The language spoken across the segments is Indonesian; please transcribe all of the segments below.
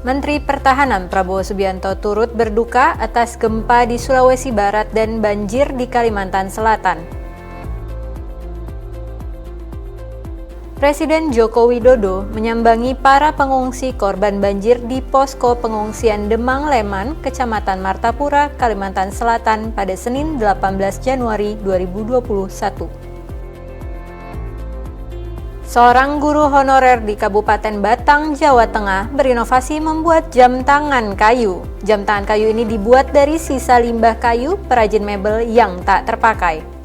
Menteri Pertahanan Prabowo Subianto turut berduka atas gempa di Sulawesi Barat dan banjir di Kalimantan Selatan. Presiden Joko Widodo menyambangi para pengungsi korban banjir di posko pengungsian Demang Leman, Kecamatan Martapura, Kalimantan Selatan pada Senin 18 Januari 2021. Seorang guru honorer di Kabupaten Batang, Jawa Tengah berinovasi membuat jam tangan kayu. Jam tangan kayu ini dibuat dari sisa limbah kayu perajin mebel yang tak terpakai.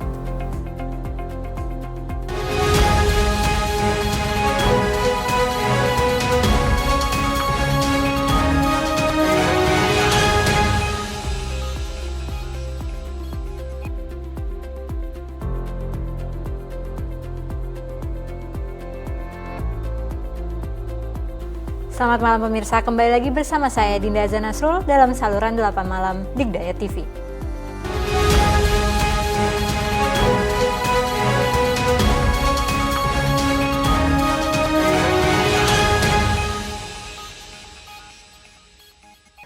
Selamat malam pemirsa, kembali lagi bersama saya Dinda Azanasrul dalam saluran 8 Malam Digdaya TV.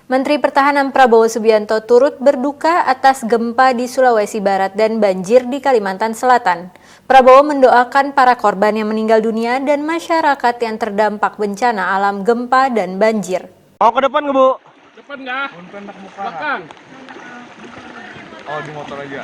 Menteri Pertahanan Prabowo Subianto turut berduka atas gempa di Sulawesi Barat dan banjir di Kalimantan Selatan. Prabowo mendoakan para korban yang meninggal dunia dan masyarakat yang terdampak bencana alam gempa dan banjir. Mau ke depan nggak, Bu? Depan nggak? Belakang. Oh, di motor aja.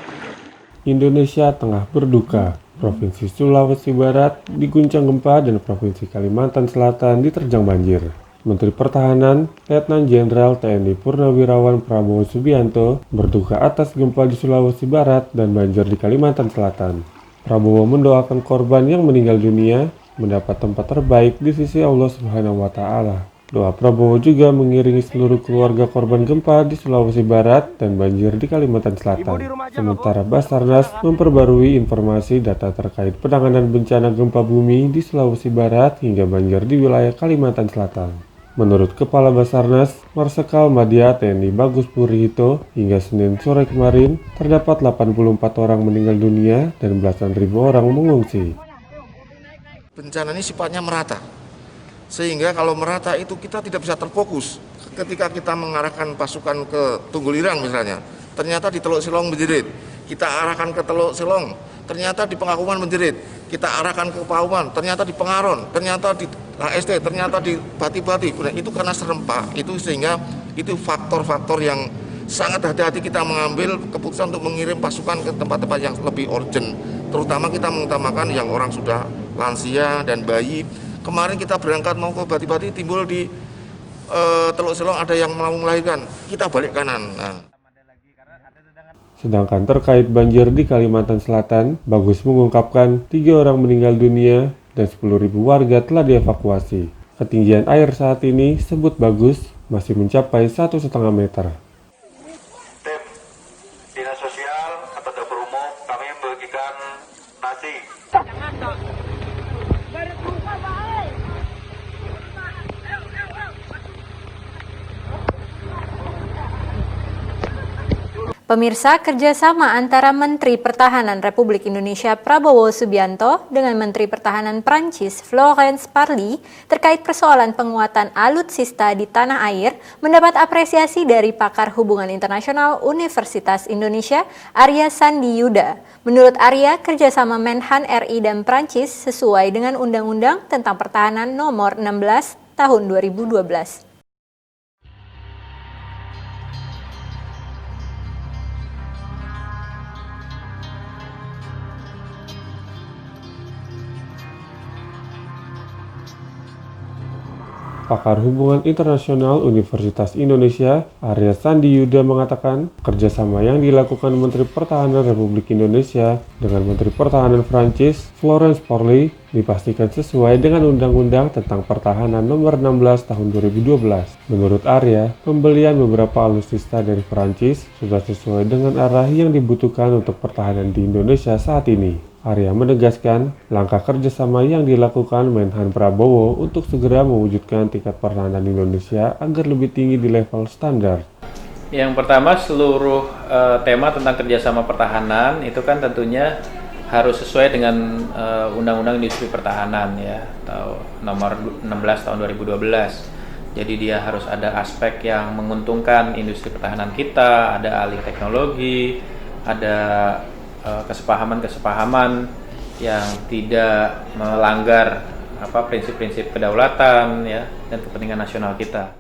Indonesia tengah berduka. Provinsi Sulawesi Barat diguncang gempa dan Provinsi Kalimantan Selatan diterjang banjir. Menteri Pertahanan, Letnan Jenderal TNI Purnawirawan Prabowo Subianto berduka atas gempa di Sulawesi Barat dan banjir di Kalimantan Selatan. Prabowo mendoakan korban yang meninggal dunia mendapat tempat terbaik di sisi Allah Subhanahu wa Ta'ala. Doa Prabowo juga mengiringi seluruh keluarga korban gempa di Sulawesi Barat dan banjir di Kalimantan Selatan. Sementara Basarnas memperbarui informasi data terkait penanganan bencana gempa bumi di Sulawesi Barat hingga banjir di wilayah Kalimantan Selatan. Menurut Kepala Basarnas, Marsikal Madya TNI Bagus Purihito, hingga Senin sore kemarin, terdapat 84 orang meninggal dunia dan belasan ribu orang mengungsi. Bencana ini sifatnya merata, sehingga kalau merata itu kita tidak bisa terfokus. Ketika kita mengarahkan pasukan ke Tunggulirang misalnya, ternyata di Teluk Silong menjerit. Kita arahkan ke Teluk Silong, ternyata di Pengakuman menjerit. Kita arahkan ke Pauman, ternyata di Pengaron, ternyata di HSD, ternyata di Bati-Bati. Itu karena serempak, itu sehingga itu faktor-faktor yang sangat hati-hati kita mengambil keputusan untuk mengirim pasukan ke tempat-tempat yang lebih urgent. Terutama kita mengutamakan yang orang sudah lansia dan bayi. Kemarin kita berangkat mau ke Bati-Bati, timbul di Teluk Silong ada yang mau melahirkan, kita balik kanan. Sedangkan terkait banjir di Kalimantan Selatan, Bagus mengungkapkan 3 orang meninggal dunia dan 10.000 warga telah dievakuasi. Ketinggian air saat ini, sebut Bagus, masih mencapai 1,5 meter. Tim Dinas Sosial atau dapur umum kami membagikan nasi. Pemirsa, kerjasama antara Menteri Pertahanan Republik Indonesia Prabowo Subianto dengan Menteri Pertahanan Prancis Florence Parly terkait persoalan penguatan alutsista di tanah air mendapat apresiasi dari pakar hubungan internasional Universitas Indonesia Arya Sandi Yuda. Menurut Arya, kerjasama Menhan RI dan Prancis sesuai dengan Undang-Undang tentang Pertahanan Nomor 16 Tahun 2012. Pakar Hubungan Internasional Universitas Indonesia, Arya Sandi Yuda mengatakan, kerjasama yang dilakukan Menteri Pertahanan Republik Indonesia dengan Menteri Pertahanan Prancis, Florence Parly, dipastikan sesuai dengan Undang-Undang tentang Pertahanan Nomor 16 Tahun 2012. Menurut Arya, pembelian beberapa alutsista dari Prancis sudah sesuai dengan arah yang dibutuhkan untuk pertahanan di Indonesia saat ini. Arya menegaskan langkah kerjasama yang dilakukan Menhan Prabowo untuk segera mewujudkan tingkat pertahanan Indonesia agar lebih tinggi di level standar. Yang pertama, seluruh tema tentang kerjasama pertahanan itu kan tentunya harus sesuai dengan Undang-Undang Industri Pertahanan ya, atau nomor 16 tahun 2012. Jadi dia harus ada aspek yang menguntungkan industri pertahanan kita, ada alih teknologi, ada kesepahaman-kesepahaman yang tidak melanggar prinsip-prinsip kedaulatan ya dan kepentingan nasional kita.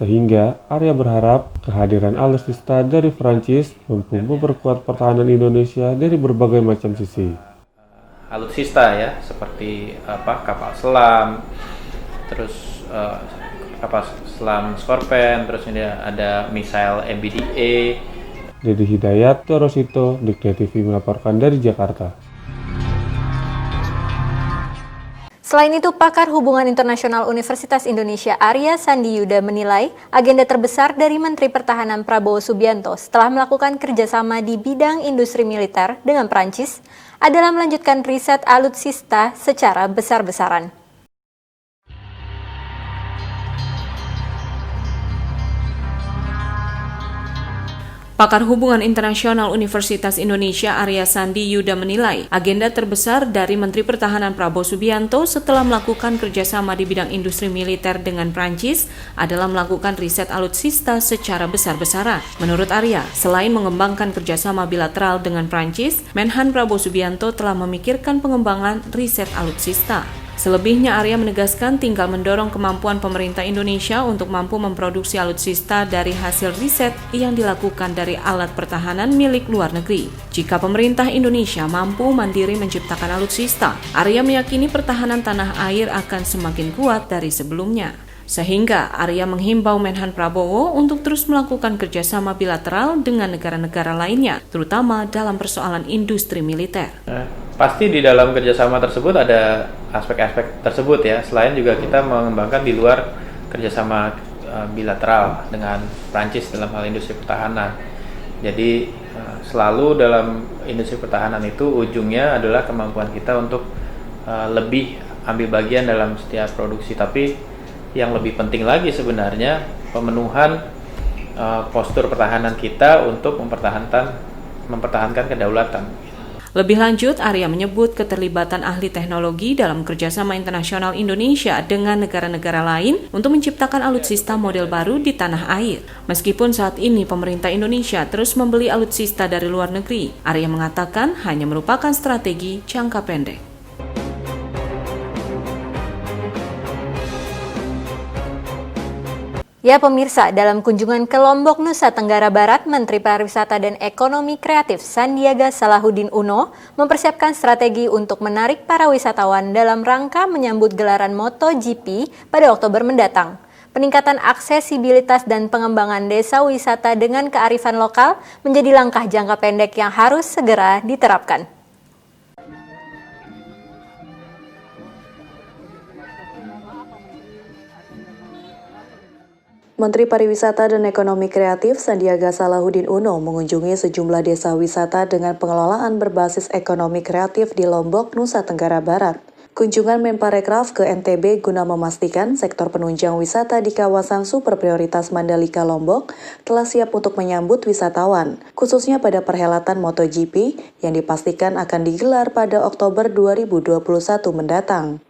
Sehingga Arya berharap kehadiran alutsista dari Prancis mampu memperkuat pertahanan Indonesia dari berbagai macam sisi. Alutsista ya, seperti kapal selam, terus kapal selam Scorpion, terus ini ada misail MBDA. Dedy Hidayat, Torosito, Dikti TV melaporkan dari Jakarta. Selain itu, pakar hubungan internasional Universitas Indonesia Arya Sandi Yuda menilai agenda terbesar dari Menteri Pertahanan Prabowo Subianto setelah melakukan kerjasama di bidang industri militer dengan Prancis adalah melanjutkan riset alutsista secara besar-besaran. Pakar Hubungan Internasional Universitas Indonesia Arya Sandi Yuda menilai agenda terbesar dari Menteri Pertahanan Prabowo Subianto setelah melakukan kerjasama di bidang industri militer dengan Prancis adalah melakukan riset alutsista secara besar-besaran. Menurut Arya, selain mengembangkan kerjasama bilateral dengan Prancis, Menhan Prabowo Subianto telah memikirkan pengembangan riset alutsista. Selebihnya, Arya menegaskan tinggal mendorong kemampuan pemerintah Indonesia untuk mampu memproduksi alutsista dari hasil riset yang dilakukan dari alat pertahanan milik luar negeri. Jika pemerintah Indonesia mampu mandiri menciptakan alutsista, Arya meyakini pertahanan tanah air akan semakin kuat dari sebelumnya. Sehingga Arya menghimbau Menhan Prabowo untuk terus melakukan kerjasama bilateral dengan negara-negara lainnya, terutama dalam persoalan industri militer. Pasti di dalam kerjasama tersebut ada aspek-aspek tersebut ya. Selain juga kita mengembangkan di luar kerjasama bilateral dengan Prancis dalam hal industri pertahanan. Jadi selalu dalam industri pertahanan itu ujungnya adalah kemampuan kita untuk lebih ambil bagian dalam setiap produksi. Tapi yang lebih penting lagi sebenarnya pemenuhan postur pertahanan kita untuk mempertahankan kedaulatan. Lebih lanjut, Arya menyebut keterlibatan ahli teknologi dalam kerjasama internasional Indonesia dengan negara-negara lain untuk menciptakan alutsista model baru di tanah air. Meskipun saat ini pemerintah Indonesia terus membeli alutsista dari luar negeri, Arya mengatakan hanya merupakan strategi jangka pendek. Ya pemirsa, dalam kunjungan ke Lombok, Nusa Tenggara Barat, Menteri Pariwisata dan Ekonomi Kreatif Sandiaga Salahuddin Uno mempersiapkan strategi untuk menarik para wisatawan dalam rangka menyambut gelaran MotoGP pada Oktober mendatang. Peningkatan aksesibilitas dan pengembangan desa wisata dengan kearifan lokal menjadi langkah jangka pendek yang harus segera diterapkan. Menteri Pariwisata dan Ekonomi Kreatif Sandiaga Salahuddin Uno mengunjungi sejumlah desa wisata dengan pengelolaan berbasis ekonomi kreatif di Lombok, Nusa Tenggara Barat. Kunjungan Menparekraf ke NTB guna memastikan sektor penunjang wisata di kawasan super prioritas Mandalika Lombok telah siap untuk menyambut wisatawan, khususnya pada perhelatan MotoGP yang dipastikan akan digelar pada Oktober 2021 mendatang.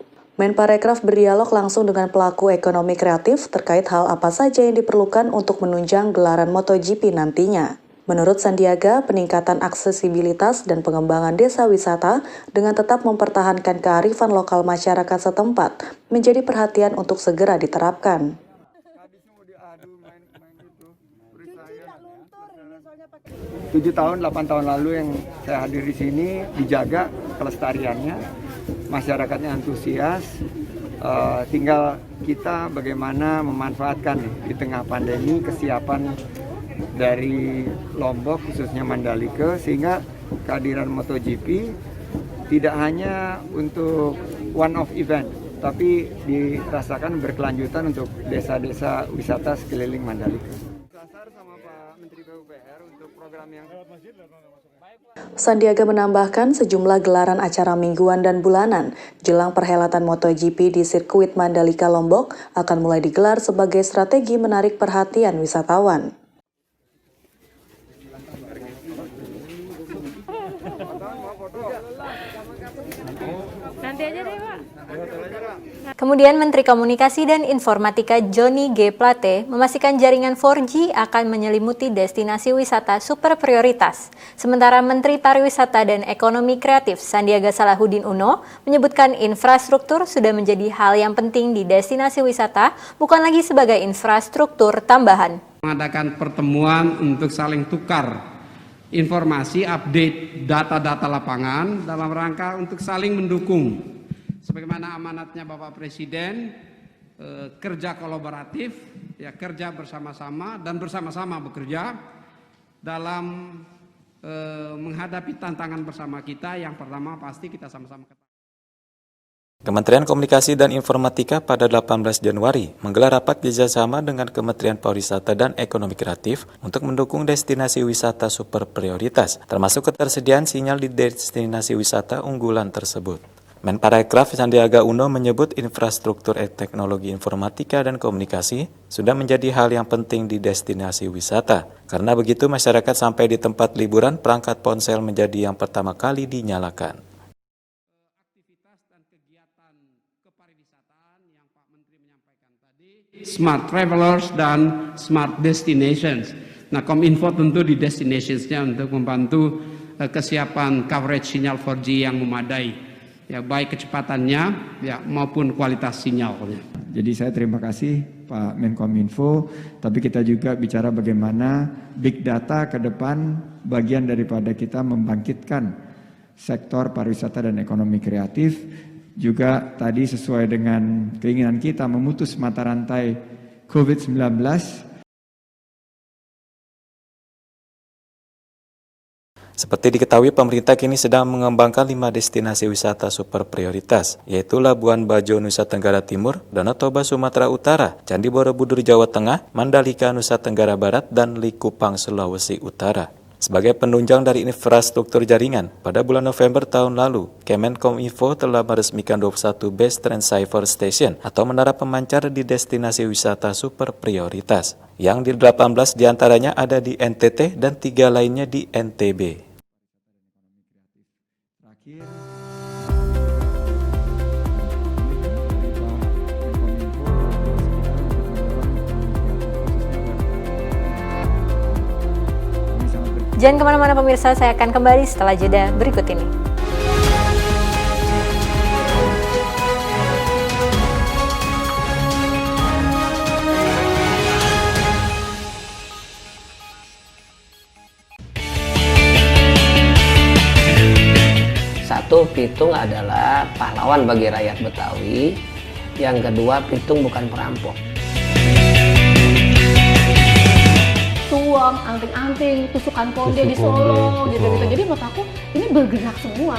Menparekraf berdialog langsung dengan pelaku ekonomi kreatif terkait hal apa saja yang diperlukan untuk menunjang gelaran MotoGP nantinya. Menurut Sandiaga, peningkatan aksesibilitas dan pengembangan desa wisata dengan tetap mempertahankan kearifan lokal masyarakat setempat menjadi perhatian untuk segera diterapkan. 7 tahun, 8 tahun lalu yang saya hadir di sini dijaga kelestariannya, masyarakatnya antusias, tinggal kita bagaimana memanfaatkan di tengah pandemi kesiapan dari Lombok khususnya Mandalika sehingga kehadiran MotoGP tidak hanya untuk one-off event tapi dirasakan berkelanjutan untuk desa-desa wisata sekeliling Mandalika. Sandiaga menambahkan sejumlah gelaran acara mingguan dan bulanan jelang perhelatan MotoGP di sirkuit Mandalika Lombok akan mulai digelar sebagai strategi menarik perhatian wisatawan. Nanti aja deh, Pak. Kemudian Menteri Komunikasi dan Informatika Johnny G. Plate memastikan jaringan 4G akan menyelimuti destinasi wisata super prioritas. Sementara Menteri Pariwisata dan Ekonomi Kreatif Sandiaga Salahuddin Uno menyebutkan infrastruktur sudah menjadi hal yang penting di destinasi wisata, bukan lagi sebagai infrastruktur tambahan. Mengadakan pertemuan untuk saling tukar informasi, update data-data lapangan dalam rangka untuk saling mendukung. Sebagaimana amanatnya Bapak Presiden, kerja kolaboratif, ya kerja bersama-sama dan bersama-sama bekerja dalam menghadapi tantangan bersama kita. Yang pertama pasti kita sama-sama ketahui. Kementerian Komunikasi dan Informatika pada 18 Januari menggelar rapat kerjasama dengan Kementerian Pariwisata dan Ekonomi Kreatif untuk mendukung destinasi wisata super prioritas, termasuk ketersediaan sinyal di destinasi wisata unggulan tersebut. Menparekraf Sandiaga Uno menyebut infrastruktur teknologi informatika dan komunikasi sudah menjadi hal yang penting di destinasi wisata. Karena begitu masyarakat sampai di tempat liburan, perangkat ponsel menjadi yang pertama kali dinyalakan. Aktivitas dan kegiatan kepariwisataan yang Pak Menteri menyampaikan tadi, smart travelers dan smart destinations. Nah, Kominfo tentu di destinationsnya untuk membantu kesiapan coverage sinyal 4G yang memadai. Ya, baik kecepatannya ya maupun kualitas sinyalnya. Jadi saya terima kasih Pak Menkominfo, tapi kita juga bicara bagaimana big data ke depan bagian daripada kita membangkitkan sektor pariwisata dan ekonomi kreatif. Juga tadi sesuai dengan keinginan kita memutus mata rantai COVID-19. Seperti diketahui, pemerintah kini sedang mengembangkan 5 destinasi wisata super prioritas, yaitu Labuan Bajo, Nusa Tenggara Timur, Danau Toba, Sumatera Utara, Candi Borobudur, Jawa Tengah, Mandalika, Nusa Tenggara Barat, dan Likupang, Sulawesi Utara. Sebagai penunjang dari infrastruktur jaringan, pada bulan November tahun lalu, Kemenkominfo telah meresmikan 21 base transceiver station atau menara pemancar di destinasi wisata super prioritas, yang di 18 diantaranya ada di NTT dan 3 lainnya di NTB. Jangan kemana-mana pemirsa, saya akan kembali setelah jeda berikut ini. Satu, Pitung adalah pahlawan bagi rakyat Betawi. Yang kedua, Pitung bukan perampok. Tuang, anting-anting, tusukan konde di Solo, gitu-gitu. Jadi menurut aku ini bergerak semua.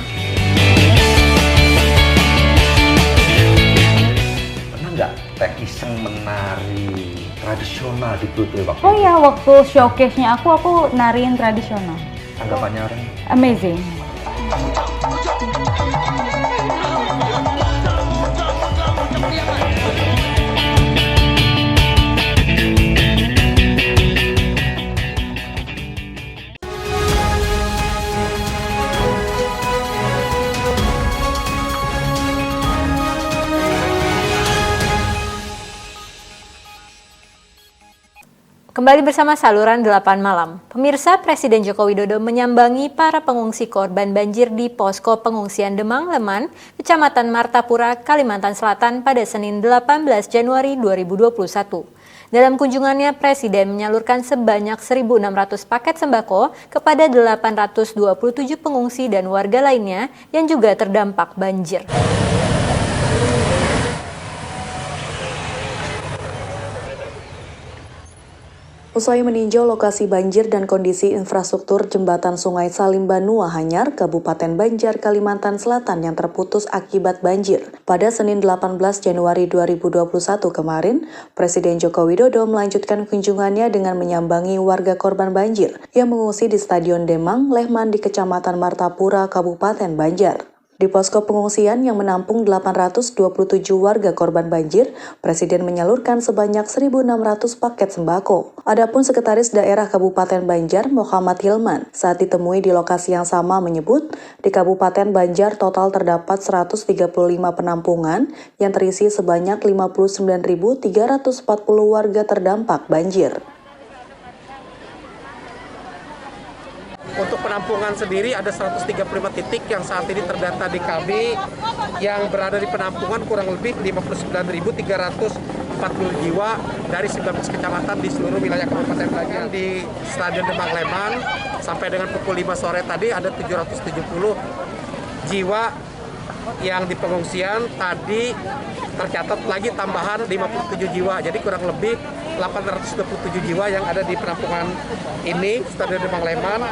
Pernah nggak Teh iseng menari tradisional di Broadway waktu Oh iya, waktu showcase-nya aku nariin tradisional. Tanggapannya orang? Amazing. Kembali bersama saluran 8 malam. Pemirsa, Presiden Joko Widodo menyambangi para pengungsi korban banjir di posko pengungsian Demang Leman, Kecamatan Martapura, Kalimantan Selatan pada Senin 18 Januari 2021. Dalam kunjungannya, Presiden menyalurkan sebanyak 1.600 paket sembako kepada 827 pengungsi dan warga lainnya yang juga terdampak banjir. Usai meninjau lokasi banjir dan kondisi infrastruktur jembatan Sungai Salim Banua Hanyar, Kabupaten Banjar, Kalimantan Selatan yang terputus akibat banjir. Pada Senin 18 Januari 2021 kemarin, Presiden Joko Widodo melanjutkan kunjungannya dengan menyambangi warga korban banjir yang mengungsi di Stadion Demang, Lehman di Kecamatan Martapura, Kabupaten Banjar. Di posko pengungsian yang menampung 827 warga korban banjir, Presiden menyalurkan sebanyak 1.600 paket sembako. Adapun Sekretaris Daerah Kabupaten Banjar, Muhammad Hilman, saat ditemui di lokasi yang sama menyebut, di Kabupaten Banjar total terdapat 135 penampungan yang terisi sebanyak 59.340 warga terdampak banjir. Untuk penampungan sendiri ada 135 titik yang saat ini terdata di KB, yang berada di penampungan kurang lebih 59.340 jiwa dari 19 kecamatan di seluruh wilayah Kabupaten Banjar. Di Stadion Demang Leman sampai dengan pukul 5 sore tadi ada 770 jiwa yang di pengungsian. Tadi tercatat lagi tambahan 57 jiwa, jadi kurang lebih 827 jiwa yang ada di penampungan ini, Stadion Demang Leman.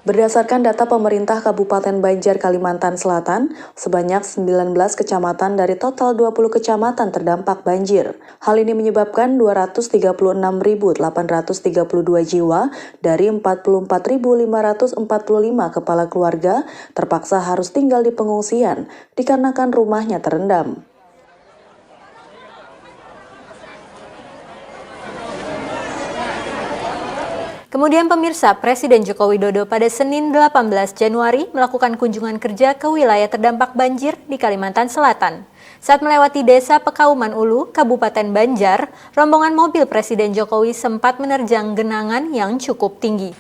Berdasarkan data pemerintah Kabupaten Banjar, Kalimantan Selatan, sebanyak 19 kecamatan dari total 20 kecamatan terdampak banjir. Hal ini menyebabkan 236.832 jiwa dari 44.545 kepala keluarga terpaksa harus tinggal di pengungsian dikarenakan rumahnya terendam. Kemudian pemirsa, Presiden Joko Widodo pada Senin 18 Januari melakukan kunjungan kerja ke wilayah terdampak banjir di Kalimantan Selatan. Saat melewati Desa Pekauman Ulu, Kabupaten Banjar, rombongan mobil Presiden Jokowi sempat menerjang genangan yang cukup tinggi.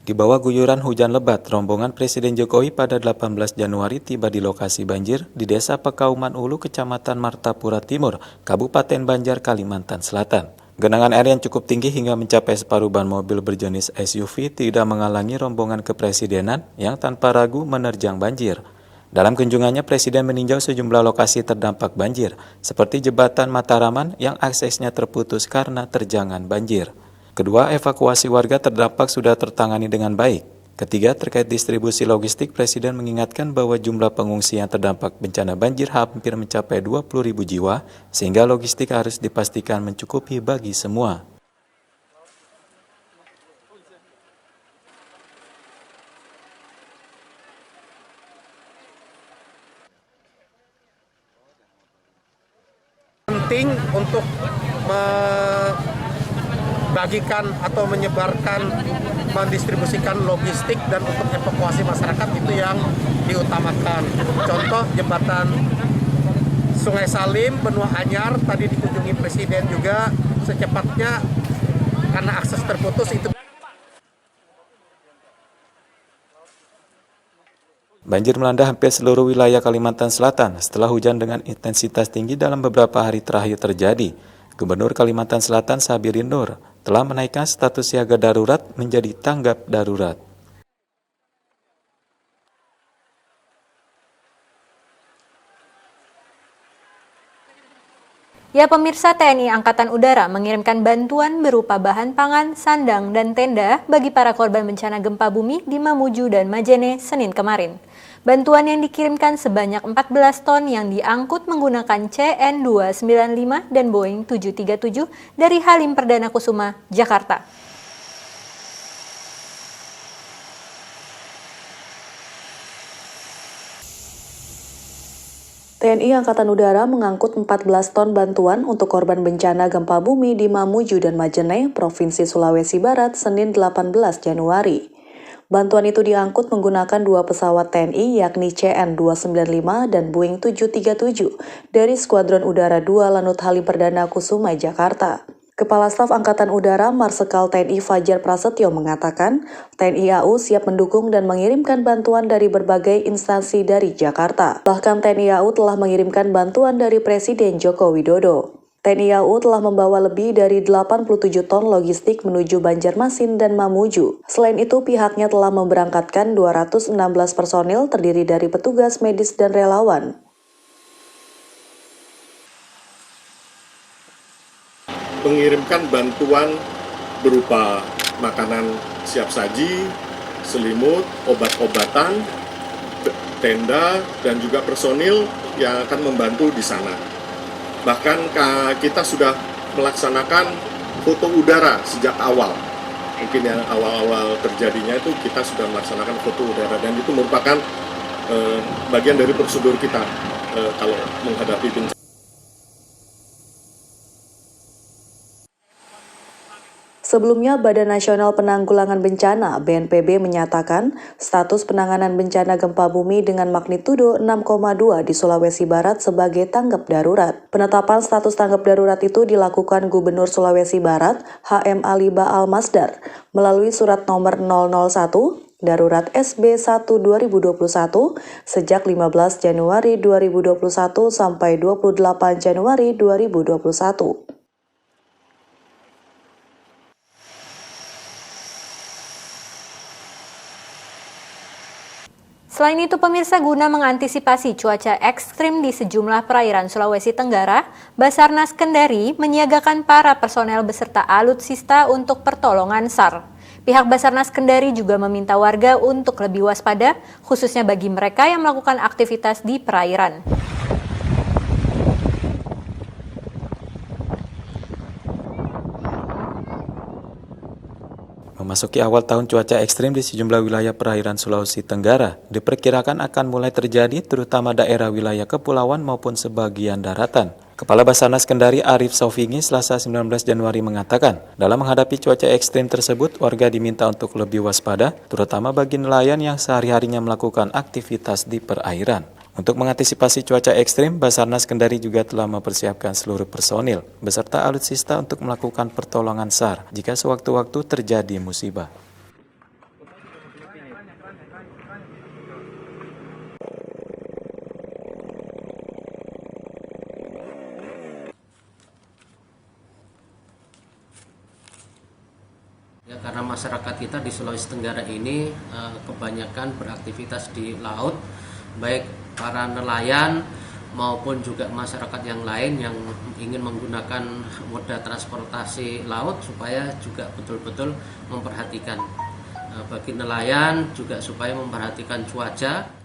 Di bawah guyuran hujan lebat, rombongan Presiden Jokowi pada 18 Januari tiba di lokasi banjir di Desa Pekauman Ulu, Kecamatan Martapura Timur, Kabupaten Banjar, Kalimantan Selatan. Genangan air yang cukup tinggi hingga mencapai separuh ban mobil berjenis SUV tidak menghalangi rombongan kepresidenan yang tanpa ragu menerjang banjir. Dalam kunjungannya, Presiden meninjau sejumlah lokasi terdampak banjir, seperti Jembatan Mataraman yang aksesnya terputus karena terjangan banjir. Kedua, evakuasi warga terdampak sudah tertangani dengan baik. Ketiga, terkait distribusi logistik, Presiden mengingatkan bahwa jumlah pengungsi yang terdampak bencana banjir hampir mencapai 20.000 jiwa, sehingga logistik harus dipastikan mencukupi bagi semua. Penting untuk bagikan atau menyebarkan, mendistribusikan logistik dan untuk evakuasi masyarakat itu yang diutamakan. Contoh jembatan Sungai Salim, Benua Anyar tadi dikunjungi Presiden juga secepatnya karena akses terputus itu. Banjir melanda hampir seluruh wilayah Kalimantan Selatan setelah hujan dengan intensitas tinggi dalam beberapa hari terakhir terjadi. Gubernur Kalimantan Selatan Sabirin Nur telah menaikkan status siaga darurat menjadi tanggap darurat. Ya pemirsa, TNI Angkatan Udara mengirimkan bantuan berupa bahan pangan, sandang, dan tenda bagi para korban bencana gempa bumi di Mamuju dan Majene Senin kemarin. Bantuan yang dikirimkan sebanyak 14 ton yang diangkut menggunakan CN-295 dan Boeing 737 dari Halim Perdana Kusuma, Jakarta. TNI Angkatan Udara mengangkut 14 ton bantuan untuk korban bencana gempa bumi di Mamuju dan Majene, Provinsi Sulawesi Barat, Senin 18 Januari. Bantuan itu diangkut menggunakan 2 pesawat TNI yakni CN-295 dan Boeing 737 dari Skuadron Udara 2 Lanut Halim Perdana Kusuma, Jakarta. Kepala Staf Angkatan Udara Marsikal TNI Fajar Prasetyo mengatakan, TNI AU siap mendukung dan mengirimkan bantuan dari berbagai instansi dari Jakarta. Bahkan TNI AU telah mengirimkan bantuan dari Presiden Joko Widodo. TNI AU telah membawa lebih dari 87 ton logistik menuju Banjarmasin dan Mamuju. Selain itu, pihaknya telah memberangkatkan 216 personil terdiri dari petugas medis dan relawan. Mengirimkan bantuan berupa makanan siap saji, selimut, obat-obatan, tenda, dan juga personil yang akan membantu di sana. Bahkan kita sudah melaksanakan foto udara sejak awal. Mungkin yang awal-awal terjadinya itu kita sudah melaksanakan foto udara, dan itu merupakan bagian dari prosedur kita kalau menghadapi bencana. Sebelumnya, Badan Nasional Penanggulangan Bencana (BNPB) menyatakan status penanganan bencana gempa bumi dengan magnitudo 6,2 di Sulawesi Barat sebagai tanggap darurat. Penetapan status tanggap darurat itu dilakukan Gubernur Sulawesi Barat, HM Aliba Almasdar, melalui surat nomor 001 Darurat SB 1 2021 sejak 15 Januari 2021 sampai 28 Januari 2021. Selain itu, pemirsa, guna mengantisipasi cuaca ekstrim di sejumlah perairan Sulawesi Tenggara, Basarnas Kendari menyiagakan para personel beserta alutsista untuk pertolongan SAR. Pihak Basarnas Kendari juga meminta warga untuk lebih waspada, khususnya bagi mereka yang melakukan aktivitas di perairan. Memasuki awal tahun, cuaca ekstrim di sejumlah wilayah perairan Sulawesi Tenggara diperkirakan akan mulai terjadi, terutama daerah wilayah kepulauan maupun sebagian daratan. Kepala Basarnas Kendari Arif Saufingi Selasa 19 Januari mengatakan, dalam menghadapi cuaca ekstrim tersebut, warga diminta untuk lebih waspada, terutama bagi nelayan yang sehari-harinya melakukan aktivitas di perairan. Untuk mengantisipasi cuaca ekstrim, Basarnas Kendari juga telah mempersiapkan seluruh personil beserta alutsista untuk melakukan pertolongan SAR jika sewaktu-waktu terjadi musibah. Ya, karena masyarakat kita di Sulawesi Tenggara ini kebanyakan beraktivitas di laut, baik para nelayan maupun juga masyarakat yang lain yang ingin menggunakan moda transportasi laut, supaya juga betul-betul memperhatikan bagi nelayan juga supaya memperhatikan cuaca.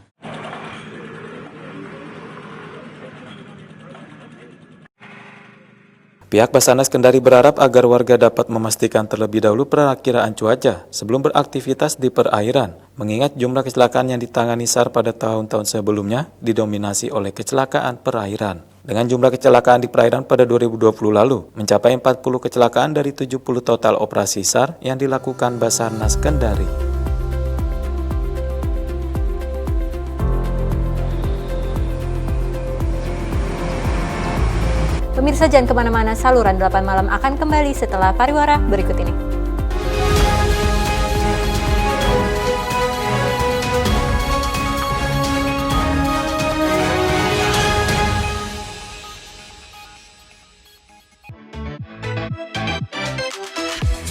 Pihak Basarnas Kendari berharap agar warga dapat memastikan terlebih dahulu perakiraan cuaca sebelum beraktivitas di perairan, mengingat jumlah kecelakaan yang ditangani SAR pada tahun-tahun sebelumnya didominasi oleh kecelakaan perairan. Dengan jumlah kecelakaan di perairan pada 2020 lalu mencapai 40 kecelakaan dari 70 total operasi SAR yang dilakukan Basarnas Kendari. Pemirsa, jangan kemana-mana, saluran 8 malam akan kembali setelah pariwara berikut ini.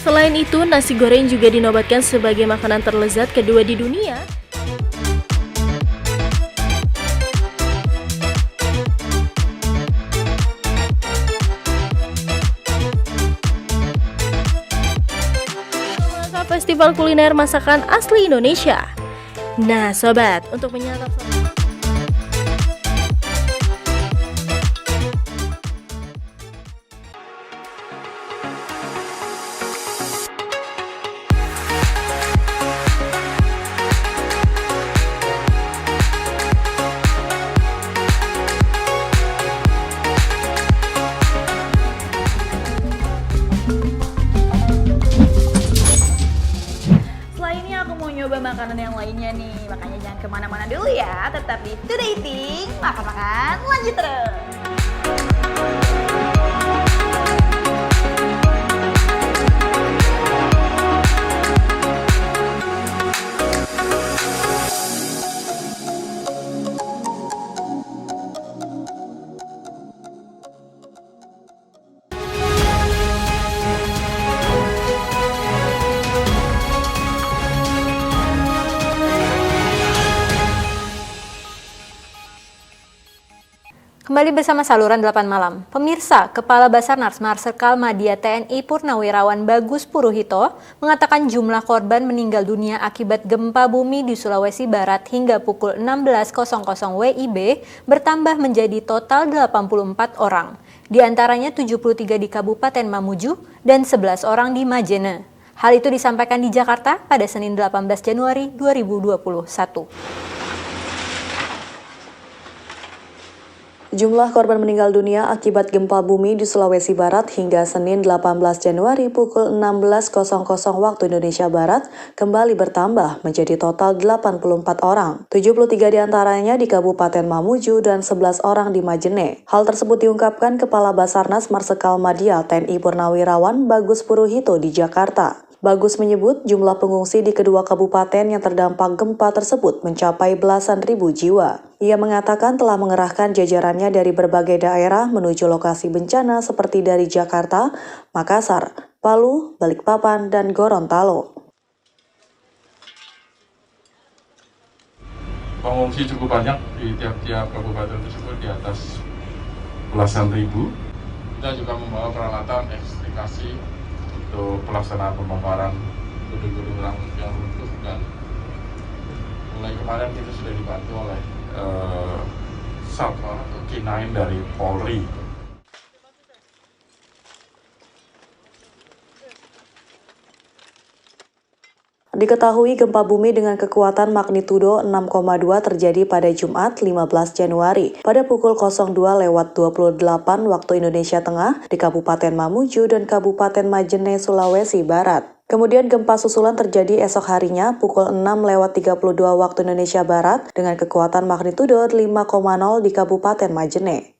Selain itu, nasi goreng juga dinobatkan sebagai makanan terlezat kedua di dunia. Festival kuliner masakan asli Indonesia. Nah, sobat, untuk menyantap makanan yang lainnya nih, makanya jangan kemana-mana dulu ya, tetap di Today Eating, makan-makan lanjut terus. Kembali bersama Saluran 8 Malam. Pemirsa, Kepala Basarnas Marsikal Madya TNI Purnawirawan Bagus Puruhito mengatakan jumlah korban meninggal dunia akibat gempa bumi di Sulawesi Barat hingga pukul 16.00 WIB bertambah menjadi total 84 orang. Di antaranya 73 di Kabupaten Mamuju dan 11 orang di Majene. Hal itu disampaikan di Jakarta pada Senin 18 Januari 2021. Jumlah korban meninggal dunia akibat gempa bumi di Sulawesi Barat hingga Senin 18 Januari pukul 16.00 waktu Indonesia Barat kembali bertambah menjadi total 84 orang. 73 diantaranya di Kabupaten Mamuju dan 11 orang di Majene. Hal tersebut diungkapkan Kepala Basarnas Marsikal Madya TNI Purnawirawan Bagus Puruhito di Jakarta. Bagus menyebut jumlah pengungsi di kedua kabupaten yang terdampak gempa tersebut mencapai belasan ribu jiwa. Ia mengatakan telah mengerahkan jajarannya dari berbagai daerah menuju lokasi bencana seperti dari Jakarta, Makassar, Palu, Balikpapan, dan Gorontalo. Pengungsi cukup banyak di tiap-tiap kabupaten tersebut, di atas belasan ribu. Kita juga membawa peralatan ekstrikasi untuk pelaksanaan pembongkaran gedung-gedung yang runtuh, dan mulai kemarin kita sudah dibantu oleh Satpol atau K9 dari Polri. Diketahui gempa bumi dengan kekuatan magnitudo 6,2 terjadi pada Jumat 15 Januari pada pukul 02.28 waktu Indonesia Tengah di Kabupaten Mamuju dan Kabupaten Majene, Sulawesi Barat. Kemudian gempa susulan terjadi esok harinya pukul 6.32 waktu Indonesia Barat dengan kekuatan magnitudo 5,0 di Kabupaten Majene.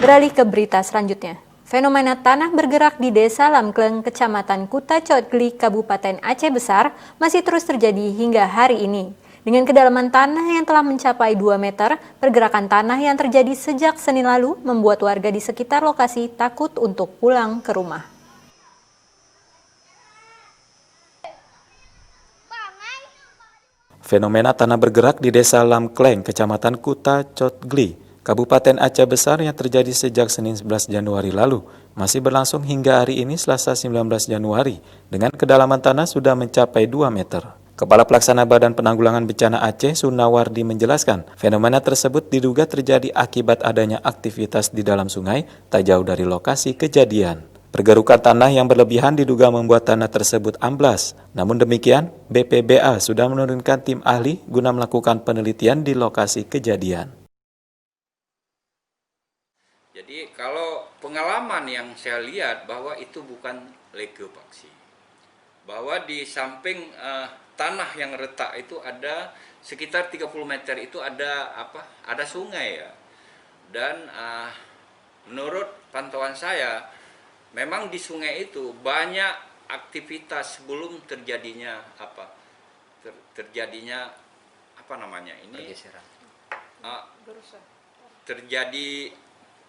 Beralih ke berita selanjutnya. Fenomena tanah bergerak di Desa Lamkleng, Kecamatan Kuta Cotgli, Kabupaten Aceh Besar masih terus terjadi hingga hari ini. Dengan kedalaman tanah yang telah mencapai 2 meter, pergerakan tanah yang terjadi sejak Senin lalu membuat warga di sekitar lokasi takut untuk pulang ke rumah. Fenomena tanah bergerak di Desa Lamkleng, Kecamatan Kuta Cotgli, Kabupaten Aceh Besar yang terjadi sejak Senin 11 Januari lalu masih berlangsung hingga hari ini Selasa 19 Januari dengan kedalaman tanah sudah mencapai 2 meter. Kepala Pelaksana Badan Penanggulangan Bencana Aceh, Sunawardi menjelaskan, fenomena tersebut diduga terjadi akibat adanya aktivitas di dalam sungai tak jauh dari lokasi kejadian. Pergerukan tanah yang berlebihan diduga membuat tanah tersebut amblas. Namun demikian, BPBA sudah menurunkan tim ahli guna melakukan penelitian di lokasi kejadian. Jadi kalau pengalaman yang saya lihat bahwa itu bukan likuifaksi, bahwa di samping tanah yang retak itu ada sekitar 30 meter itu ada ada sungai ya. Dan menurut pantauan saya memang di sungai itu banyak aktivitas sebelum terjadinya terjadi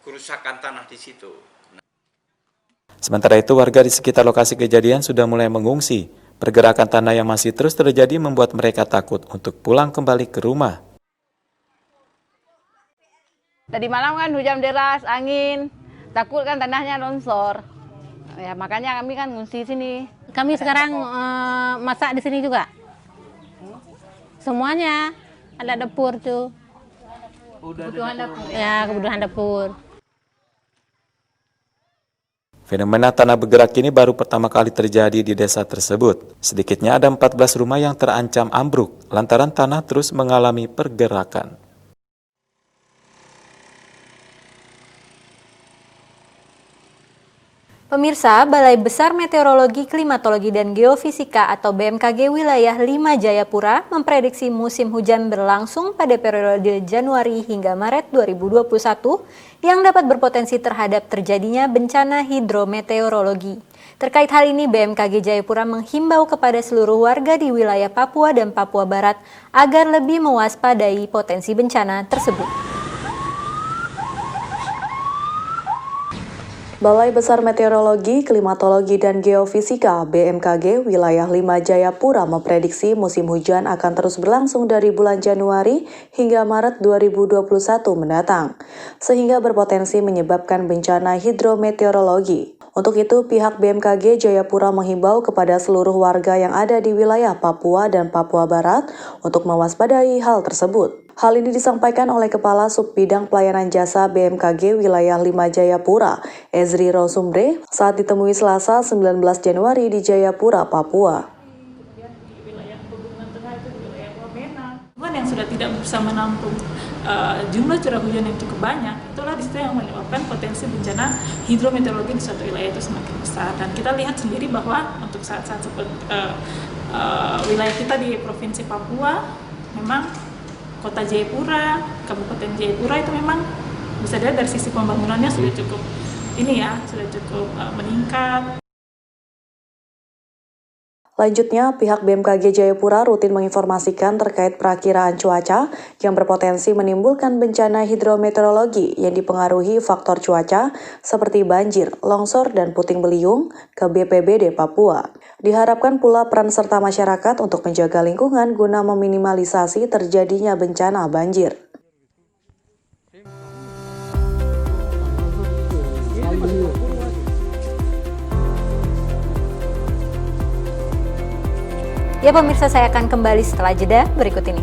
kerusakan tanah di situ. Sementara itu warga di sekitar lokasi kejadian sudah mulai mengungsi. Pergerakan tanah yang masih terus terjadi membuat mereka takut untuk pulang kembali ke rumah. Tadi malam kan hujan deras, angin, takut kan tanahnya longsor. Ya makanya kami kan ngungsi sini. Kami sekarang masak di sini juga. Semuanya ada dapur tuh. Kebutuhan dapur. Ya, kebutuhan dapur. Fenomena tanah bergerak ini baru pertama kali terjadi di desa tersebut. Sedikitnya ada 14 rumah yang terancam ambruk lantaran tanah terus mengalami pergerakan. Pemirsa, Balai Besar Meteorologi, Klimatologi, dan Geofisika atau BMKG Wilayah 5 Jayapura memprediksi musim hujan berlangsung pada periode Januari hingga Maret 2021 yang dapat berpotensi terhadap terjadinya bencana hidrometeorologi. Terkait hal ini, BMKG Jayapura menghimbau kepada seluruh warga di wilayah Papua dan Papua Barat agar lebih mewaspadai potensi bencana tersebut. Balai Besar Meteorologi, Klimatologi, dan Geofisika (BMKG) wilayah 5 Jayapura memprediksi musim hujan akan terus berlangsung dari bulan Januari hingga Maret 2021 mendatang, sehingga berpotensi menyebabkan bencana hidrometeorologi. Untuk itu, pihak BMKG Jayapura menghimbau kepada seluruh warga yang ada di wilayah Papua dan Papua Barat untuk mewaspadai hal tersebut. Hal ini disampaikan oleh Kepala Subbidang Pelayanan Jasa BMKG Wilayah 5 Jayapura, Ezri Rosumbre, saat ditemui Selasa 19 Januari di Jayapura, Papua. Yang sudah tidak bisa menampung jumlah curah hujan yang cukup banyak, itulah disitu yang menyebabkan potensi bencana hidrometeorologi di suatu wilayah itu semakin besar. Dan kita lihat sendiri bahwa untuk saat-saat seperti wilayah kita di Provinsi Papua, memang Kota Jayapura, Kabupaten Jayapura itu memang bisa dilihat dari sisi pembangunannya sudah cukup meningkat. Lanjutnya, pihak BMKG Jayapura rutin menginformasikan terkait perakiraan cuaca yang berpotensi menimbulkan bencana hidrometeorologi yang dipengaruhi faktor cuaca seperti banjir, longsor, dan puting beliung ke BPBD Papua. Diharapkan pula peran serta masyarakat untuk menjaga lingkungan guna meminimalisasi terjadinya bencana banjir. Ya pemirsa, saya akan kembali setelah jeda berikut ini.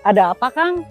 Ada apa, Kang?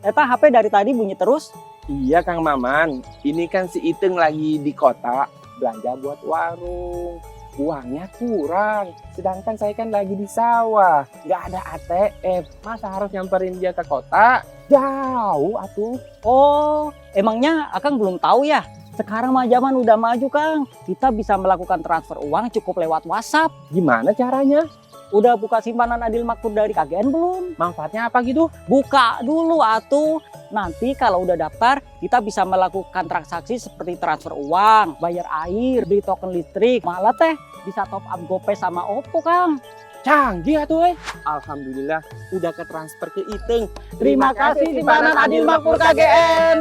Eta HP dari tadi bunyi terus. Iya Kang Maman, ini kan si Iteng lagi di kota belanja buat warung. Uangnya kurang, sedangkan saya kan lagi di sawah, nggak ada ATM. Masa harus nyamperin dia ke kota? Jauh atuh. Oh, emangnya Akang belum tahu ya? Sekarang mah zaman udah maju, Kang. Kita bisa melakukan transfer uang cukup lewat WhatsApp. Gimana caranya? Udah buka simpanan Adil Makmur dari KGN belum? Manfaatnya apa gitu? Buka dulu atuh. Nanti kalau udah daftar, kita bisa melakukan transaksi seperti transfer uang, bayar air, beli token listrik, malah teh bisa top up GoPay sama OVO, Kang. Canggih atuh. Alhamdulillah udah ke transfer ke Iteng. Terima kasih simpanan Adil Makmur KGN.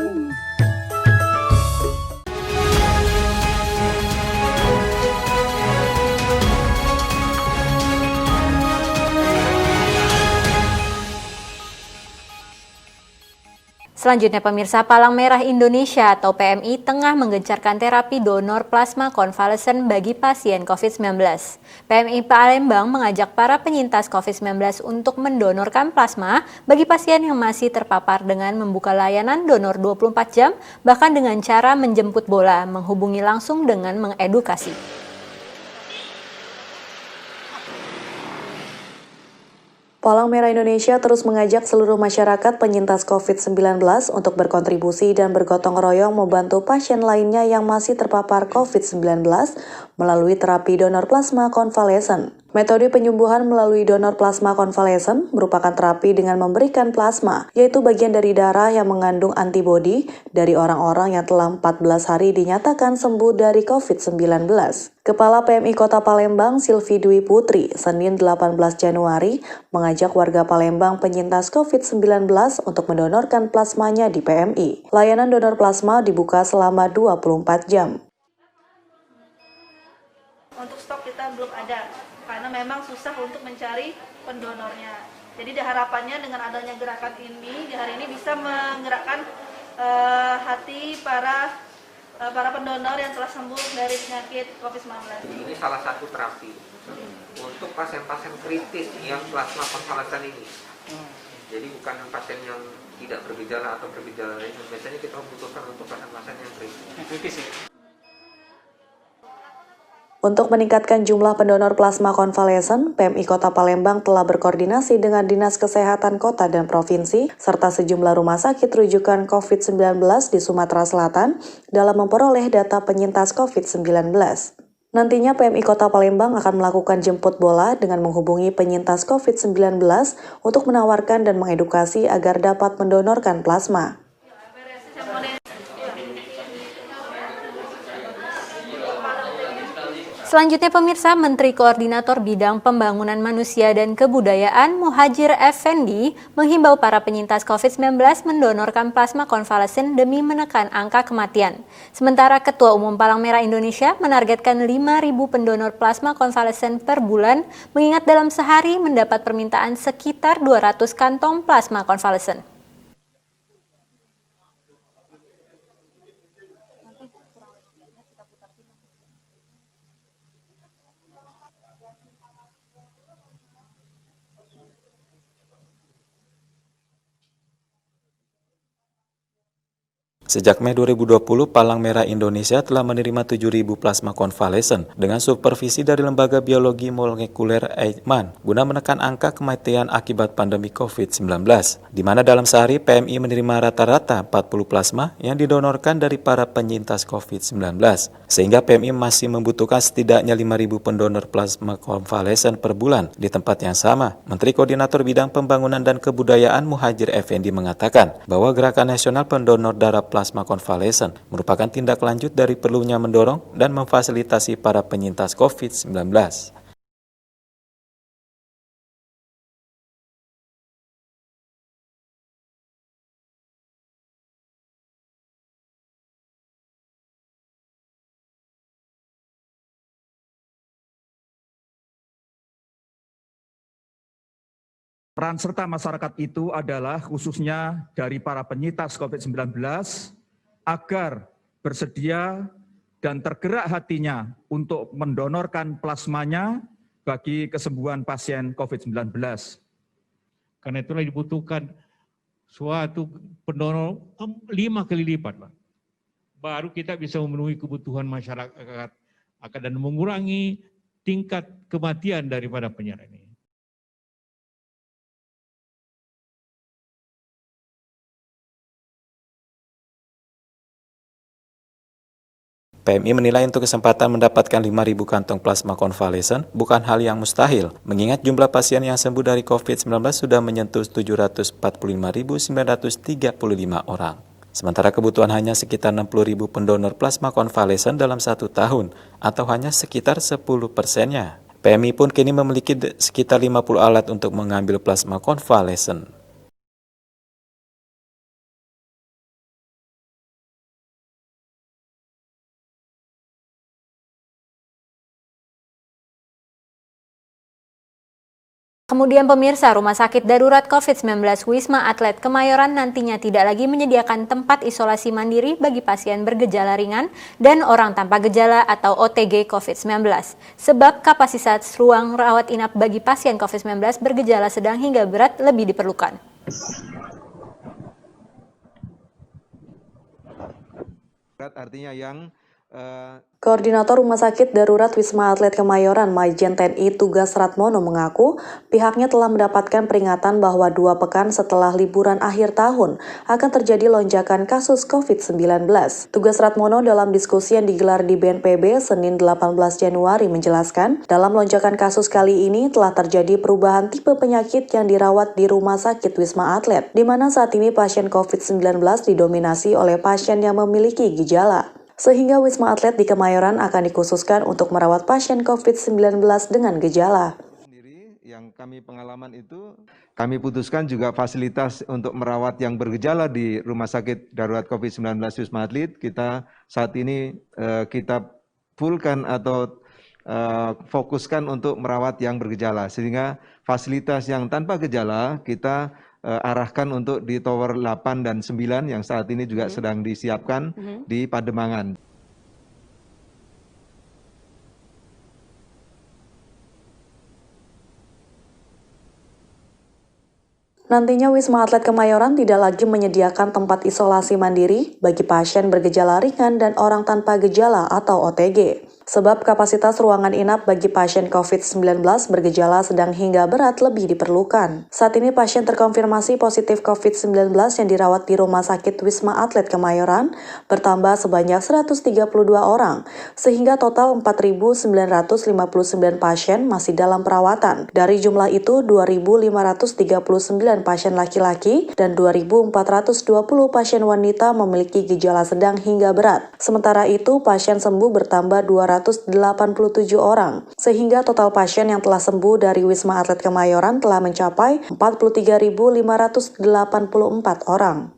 Selanjutnya pemirsa, Palang Merah Indonesia atau PMI tengah menggencarkan terapi donor plasma konvalesen bagi pasien COVID-19. PMI Palembang mengajak para penyintas COVID-19 untuk mendonorkan plasma bagi pasien yang masih terpapar dengan membuka layanan donor 24 jam, bahkan dengan cara menjemput bola, menghubungi langsung dengan mengedukasi. Palang Merah Indonesia terus mengajak seluruh masyarakat penyintas COVID-19 untuk berkontribusi dan bergotong royong membantu pasien lainnya yang masih terpapar COVID-19 melalui terapi donor plasma konvalesen. Metode penyembuhan melalui donor plasma konvalesen merupakan terapi dengan memberikan plasma, yaitu bagian dari darah yang mengandung antibodi dari orang-orang yang telah 14 hari dinyatakan sembuh dari COVID-19. Kepala PMI Kota Palembang, Silvi Dwi Putri, Senin 18 Januari, mengajak warga Palembang penyintas COVID-19 untuk mendonorkan plasmanya di PMI. Layanan donor plasma dibuka selama 24 jam. Untuk stok kita belum ada, karena memang susah untuk mencari pendonornya. Jadi harapannya dengan adanya gerakan ini, di hari ini bisa menggerakkan hati para pendonor yang telah sembuh dari penyakit COVID-19. Ini salah satu terapi untuk pasien-pasien kritis yang plasma konvalesen ini. Jadi bukan pasien yang tidak bergejala atau bergejala lain. Biasanya kita membutuhkan untuk pasien-pasien yang kritis. Untuk meningkatkan jumlah pendonor plasma konvalesen, PMI Kota Palembang telah berkoordinasi dengan Dinas Kesehatan Kota dan Provinsi, serta sejumlah rumah sakit rujukan COVID-19 di Sumatera Selatan dalam memperoleh data penyintas COVID-19. Nantinya PMI Kota Palembang akan melakukan jemput bola dengan menghubungi penyintas COVID-19 untuk menawarkan dan mengedukasi agar dapat mendonorkan plasma. Selanjutnya pemirsa, Menteri Koordinator Bidang Pembangunan Manusia dan Kebudayaan Muhadjir Effendi menghimbau para penyintas COVID-19 mendonorkan plasma konvalesen demi menekan angka kematian. Sementara Ketua Umum Palang Merah Indonesia menargetkan 5.000 pendonor plasma konvalesen per bulan, mengingat dalam sehari mendapat permintaan sekitar 200 kantong plasma konvalesen. Sejak Mei 2020, Palang Merah Indonesia telah menerima 7.000 plasma konvalesen dengan supervisi dari Lembaga Biologi Molekuler Eijkman guna menekan angka kematian akibat pandemi COVID-19, di mana dalam sehari PMI menerima rata-rata 40 plasma yang didonorkan dari para penyintas COVID-19, sehingga PMI masih membutuhkan setidaknya 5.000 pendonor plasma konvalesen per bulan. Di tempat yang sama, Menteri Koordinator Bidang Pembangunan dan Kebudayaan Muhadjir Effendi mengatakan bahwa Gerakan Nasional Pendonor Darah Plasma konvalesen merupakan tindak lanjut dari perlunya mendorong dan memfasilitasi para penyintas COVID-19. Peran serta masyarakat itu adalah khususnya dari para penyintas COVID-19 agar bersedia dan tergerak hatinya untuk mendonorkan plasmanya bagi kesembuhan pasien COVID-19. Karena itulah dibutuhkan suatu pendonor 5 kali lipat, Pak. Baru kita bisa memenuhi kebutuhan masyarakat dan mengurangi tingkat kematian daripada penyakit ini. PMI menilai untuk kesempatan mendapatkan 5.000 kantong plasma konvalesen bukan hal yang mustahil, mengingat jumlah pasien yang sembuh dari COVID-19 sudah menyentuh 745.935 orang. Sementara kebutuhan hanya sekitar 60.000 pendonor plasma konvalesen dalam 1 tahun, atau hanya sekitar 10%-nya. PMI pun kini memiliki sekitar 50 alat untuk mengambil plasma konvalesen. Kemudian pemirsa, Rumah Sakit Darurat COVID-19 Wisma Atlet Kemayoran nantinya tidak lagi menyediakan tempat isolasi mandiri bagi pasien bergejala ringan dan orang tanpa gejala atau OTG COVID-19. Sebab kapasitas ruang rawat inap bagi pasien COVID-19 bergejala sedang hingga berat lebih diperlukan. Artinya yang Koordinator Rumah Sakit Darurat Wisma Atlet Kemayoran, Majen TNI Tugas Ratmono mengaku pihaknya telah mendapatkan peringatan bahwa 2 pekan setelah liburan akhir tahun akan terjadi lonjakan kasus COVID-19. Tugas Ratmono dalam diskusi yang digelar di BNPB Senin 18 Januari menjelaskan, dalam lonjakan kasus kali ini telah terjadi perubahan tipe penyakit yang dirawat di Rumah Sakit Wisma Atlet, di mana saat ini pasien COVID-19 didominasi oleh pasien yang memiliki gejala. Sehingga Wisma Atlet di Kemayoran akan dikhususkan untuk merawat pasien COVID-19 dengan gejala. Yang kami pengalaman itu, kami putuskan juga fasilitas untuk merawat yang bergejala di Rumah Sakit Darurat COVID-19 Wisma Atlet, kita saat ini kita fullkan atau fokuskan untuk merawat yang bergejala. Sehingga fasilitas yang tanpa gejala kita arahkan untuk di Tower 8 dan 9 yang saat ini juga sedang disiapkan di Pademangan. Nantinya Wisma Atlet Kemayoran tidak lagi menyediakan tempat isolasi mandiri bagi pasien bergejala ringan dan orang tanpa gejala atau OTG. Sebab kapasitas ruangan inap bagi pasien COVID-19 bergejala sedang hingga berat lebih diperlukan. Saat ini pasien terkonfirmasi positif COVID-19 yang dirawat di Rumah Sakit Wisma Atlet Kemayoran bertambah sebanyak 132 orang, sehingga total 4.959 pasien masih dalam perawatan. Dari jumlah itu, 2.539 pasien laki-laki dan 2.420 pasien wanita memiliki gejala sedang hingga berat. Sementara itu, pasien sembuh bertambah 287 orang, sehingga total pasien yang telah sembuh dari Wisma Atlet Kemayoran telah mencapai 43.584 orang.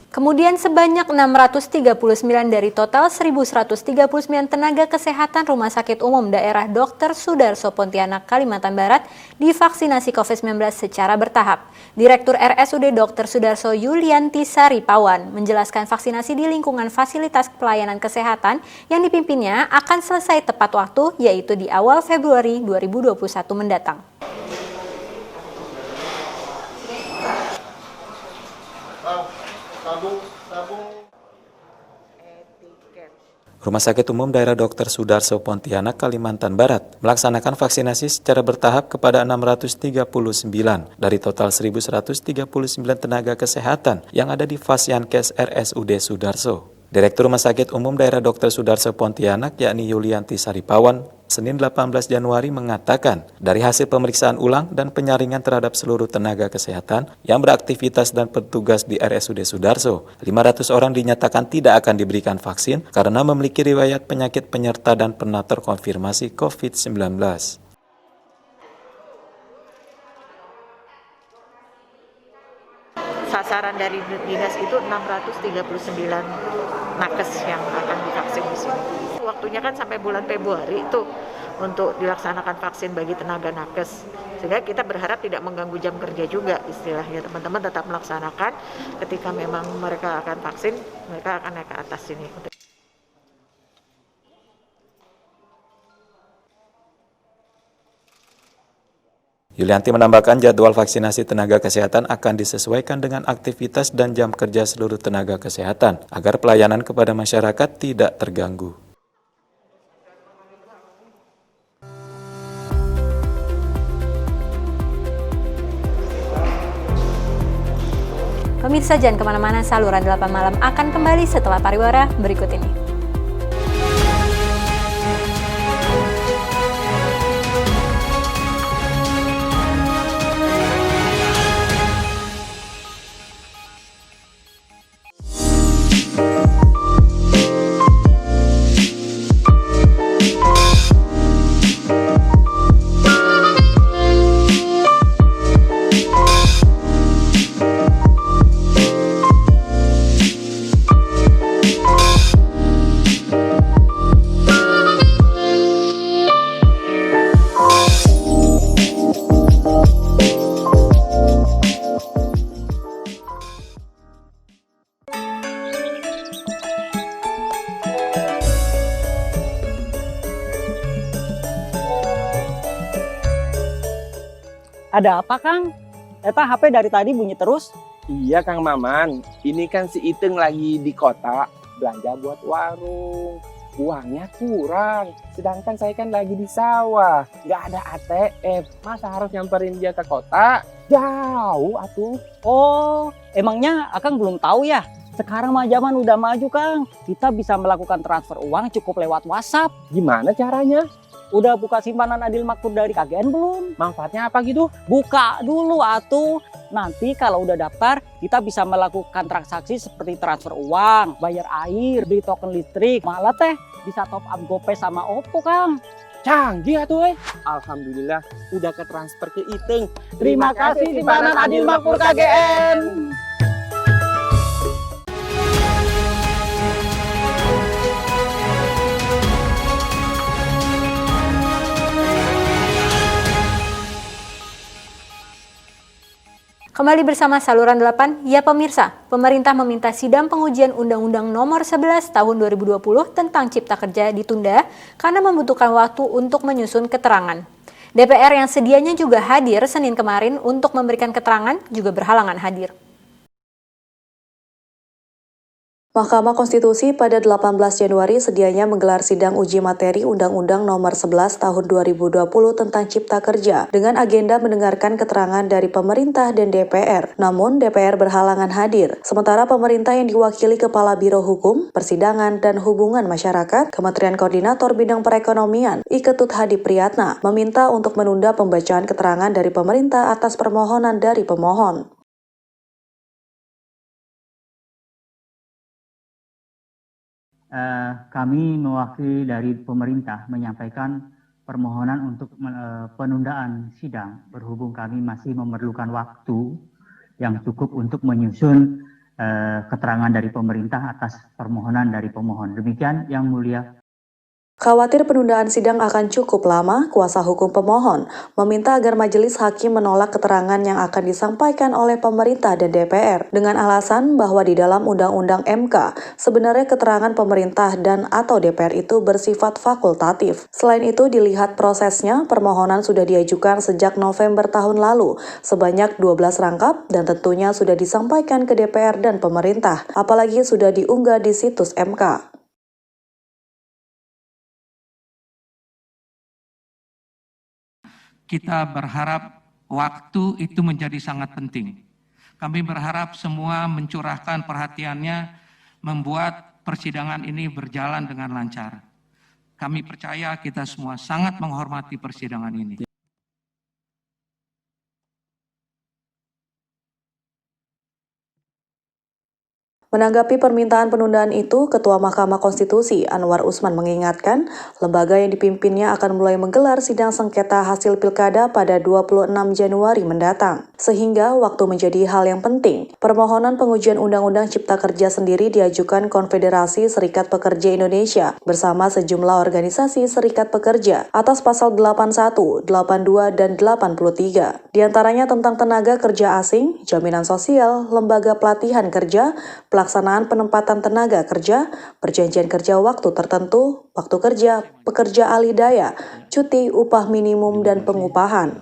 Kemudian sebanyak 639 dari total 1.139 tenaga kesehatan Rumah Sakit Umum Daerah Dr. Sudarso Pontianak, Kalimantan Barat divaksinasi COVID-19 secara bertahap. Direktur RSUD Dr. Sudarso Yulianti Saripawan menjelaskan vaksinasi di lingkungan fasilitas pelayanan kesehatan yang dipimpinnya akan selesai tepat waktu, yaitu di awal Februari 2021 mendatang. Rumah Sakit Umum Daerah Dr. Sudarso Pontianak, Kalimantan Barat melaksanakan vaksinasi secara bertahap kepada 639 dari total 1.139 tenaga kesehatan yang ada di Fasyankes RSUD Sudarso. Direktur Rumah Sakit Umum Daerah Dr. Sudarso Pontianak, yakni Yulianti Saripawan, Senin 18 Januari mengatakan, dari hasil pemeriksaan ulang dan penyaringan terhadap seluruh tenaga kesehatan yang beraktivitas dan petugas di RSUD Sudarso, 500 orang dinyatakan tidak akan diberikan vaksin karena memiliki riwayat penyakit penyerta dan pernah terkonfirmasi COVID-19. Sasaran dari dinas itu 639 nakes yang akan divaksin di sini. Waktunya kan sampai bulan Februari itu untuk dilaksanakan vaksin bagi tenaga nakes. Sehingga kita berharap tidak mengganggu jam kerja juga istilahnya. Teman-teman tetap melaksanakan, ketika memang mereka akan vaksin, mereka akan naik ke atas sini. Yulianti menambahkan jadwal vaksinasi tenaga kesehatan akan disesuaikan dengan aktivitas dan jam kerja seluruh tenaga kesehatan agar pelayanan kepada masyarakat tidak terganggu. Pemirsa, jangan kemana-mana, saluran 8 malam akan kembali setelah pariwara berikut ini. Ada apa, Kang? Eta HP dari tadi bunyi terus. Iya, Kang Maman. Ini kan si Iteng lagi di kota belanja buat warung. Uangnya kurang. Sedangkan saya kan lagi di sawah. Nggak ada ATM. Masa harus nyamperin dia ke kota? Jauh, atuh. Oh, emangnya Akang belum tahu ya? Sekarang mah zaman udah maju, Kang. Kita bisa melakukan transfer uang cukup lewat WhatsApp. Gimana caranya? Udah buka simpanan Adil Makmur dari KGN belum? Manfaatnya apa gitu? Buka dulu atuh. Nanti kalau udah daftar, kita bisa melakukan transaksi seperti transfer uang, bayar air, beli token listrik, malah teh bisa top up GoPay sama OPPO, Kang. Canggih atuh. Alhamdulillah udah ke transfer ke Iteng. Terima kasih simpanan Adil Makmur KGN. Kembali bersama Saluran 8, ya pemirsa, pemerintah meminta sidang pengujian Undang-Undang Nomor 11 Tahun 2020 tentang Cipta Kerja ditunda karena membutuhkan waktu untuk menyusun keterangan. DPR yang sedianya juga hadir Senin kemarin untuk memberikan keterangan juga berhalangan hadir. Mahkamah Konstitusi pada 18 Januari sedianya menggelar sidang uji materi Undang-Undang Nomor 11 Tahun 2020 tentang Cipta Kerja dengan agenda mendengarkan keterangan dari pemerintah dan DPR. Namun DPR berhalangan hadir. Sementara pemerintah yang diwakili Kepala Biro Hukum, Persidangan dan Hubungan Masyarakat, Kementerian Koordinator Bidang Perekonomian, Iketut Hadi Priyatna, meminta untuk menunda pembacaan keterangan dari pemerintah atas permohonan dari pemohon. Kami mewakili dari pemerintah menyampaikan permohonan untuk penundaan sidang berhubung kami masih memerlukan waktu yang cukup untuk menyusun keterangan dari pemerintah atas permohonan dari pemohon. Demikian Yang Mulia. Khawatir penundaan sidang akan cukup lama, kuasa hukum pemohon meminta agar majelis hakim menolak keterangan yang akan disampaikan oleh pemerintah dan DPR dengan alasan bahwa di dalam Undang-Undang MK sebenarnya keterangan pemerintah dan atau DPR itu bersifat fakultatif. Selain itu, dilihat prosesnya, permohonan sudah diajukan sejak November tahun lalu, sebanyak 12 rangkap dan tentunya sudah disampaikan ke DPR dan pemerintah, apalagi sudah diunggah di situs MK. Kita berharap waktu itu menjadi sangat penting. Kami berharap semua mencurahkan perhatiannya membuat persidangan ini berjalan dengan lancar. Kami percaya kita semua sangat menghormati persidangan ini. Menanggapi permintaan penundaan itu, Ketua Mahkamah Konstitusi Anwar Usman mengingatkan lembaga yang dipimpinnya akan mulai menggelar sidang sengketa hasil pilkada pada 26 Januari mendatang. Sehingga waktu menjadi hal yang penting. Permohonan pengujian Undang-Undang Cipta Kerja sendiri diajukan Konfederasi Serikat Pekerja Indonesia bersama sejumlah organisasi serikat pekerja atas pasal 81, 82, dan 83. Di antaranya tentang tenaga kerja asing, jaminan sosial, lembaga pelatihan kerja, pelaksanaan penempatan tenaga kerja, perjanjian kerja waktu tertentu, waktu kerja, pekerja alih daya, cuti, upah minimum, dan pengupahan.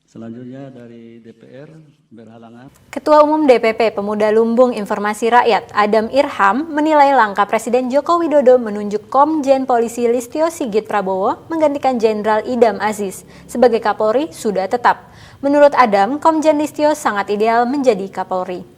Selanjutnya dari DPR berhalangan. Ketua Umum DPP Pemuda Lumbung Informasi Rakyat Adam Irham menilai langkah Presiden Joko Widodo menunjuk Komjen Polisi Listio Sigit Prabowo menggantikan Jenderal Idam Aziz sebagai Kapolri sudah tetap. Menurut Adam, Komjen Listio sangat ideal menjadi Kapolri.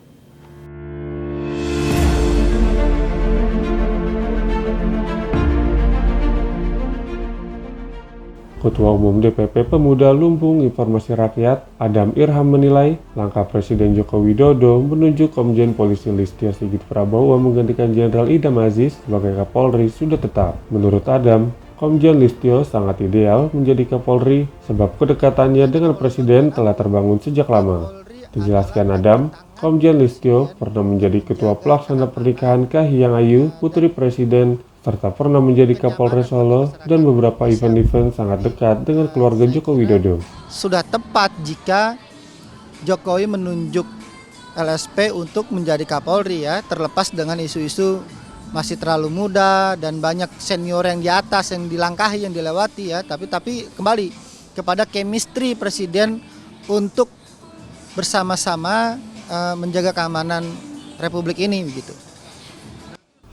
Ketua Umum DPP Pemuda Lumbung Informasi Rakyat Adam Irham menilai langkah Presiden Joko Widodo menunjuk Komjen Polisi Listio Sigit Prabowo menggantikan Jenderal Idam Aziz sebagai Kapolri sudah tetap. Menurut Adam, Komjen Listio sangat ideal menjadi Kapolri sebab kedekatannya dengan Presiden telah terbangun sejak lama. Dijelaskan Adam, Komjen Listio pernah menjadi Ketua Pelaksana Pernikahan Kahiyang Ayu, Putri Presiden, serta pernah menjadi Kapolres Solo dan beberapa event-event sangat dekat dengan keluarga Joko Widodo. Sudah tepat jika Jokowi menunjuk LSP untuk menjadi Kapolri ya, terlepas dengan isu-isu masih terlalu muda dan banyak senior yang di atas yang dilangkahi, yang dilewati ya, tapi kembali kepada chemistry Presiden untuk bersama-sama menjaga keamanan Republik ini begitu.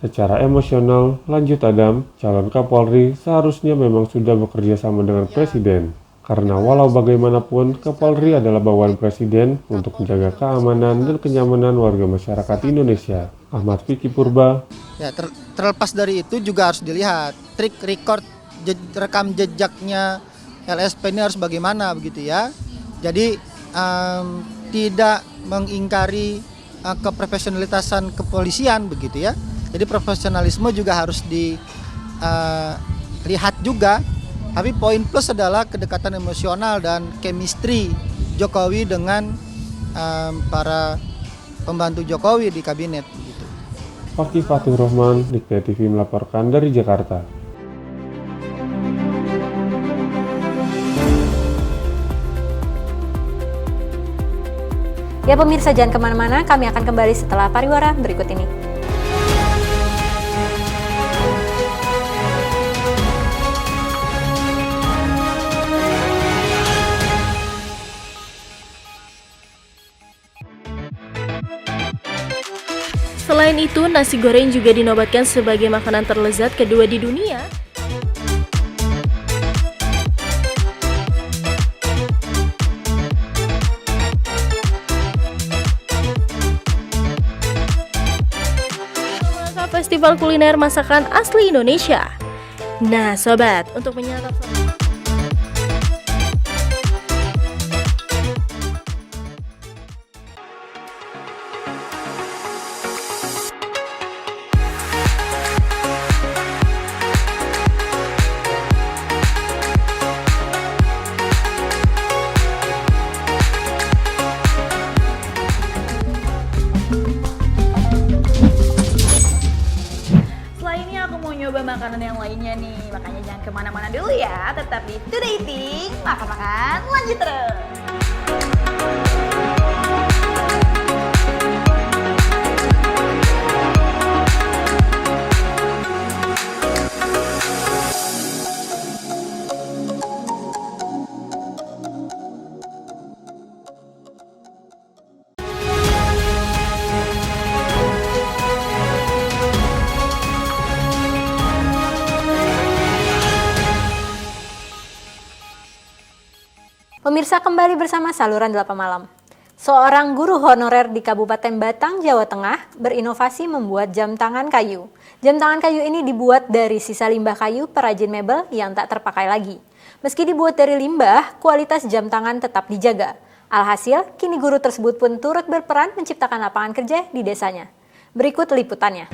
Secara emosional, lanjut Adam, calon Kapolri seharusnya memang sudah bekerja sama dengan Presiden. Karena walau bagaimanapun, Kapolri adalah bawaan Presiden untuk menjaga keamanan dan kenyamanan warga masyarakat Indonesia. Ahmad Fikri Purba. Ya, terlepas dari itu juga harus dilihat trik record rekam jejaknya LSP ini harus bagaimana begitu ya. Jadi tidak mengingkari keprofesionalitasan kepolisian begitu ya. Jadi profesionalisme juga harus dilihat juga. Tapi poin plus adalah kedekatan emosional dan chemistry Jokowi dengan para pembantu Jokowi di kabinet. Gitu. Fakih Fatur Rahman, Dikta TV melaporkan dari Jakarta. Ya pemirsa, jangan kemana-mana, kami akan kembali setelah pariwara berikut ini. Selain itu, nasi goreng juga dinobatkan sebagai makanan terlezat kedua di dunia. Festival kuliner masakan asli Indonesia. Nah, sobat, untuk menyantap makanan yang lainnya nih, makanya jangan kemana-mana dulu ya, tetap di Today Eating, makan-makan lanjut terus. Pemirsa, kembali bersama saluran 8 malam. Seorang guru honorer di Kabupaten Batang, Jawa Tengah berinovasi membuat jam tangan kayu. Jam tangan kayu ini dibuat dari sisa limbah kayu perajin mebel yang tak terpakai lagi. Meski dibuat dari limbah, kualitas jam tangan tetap dijaga. Alhasil, kini guru tersebut pun turut berperan menciptakan lapangan kerja di desanya. Berikut liputannya.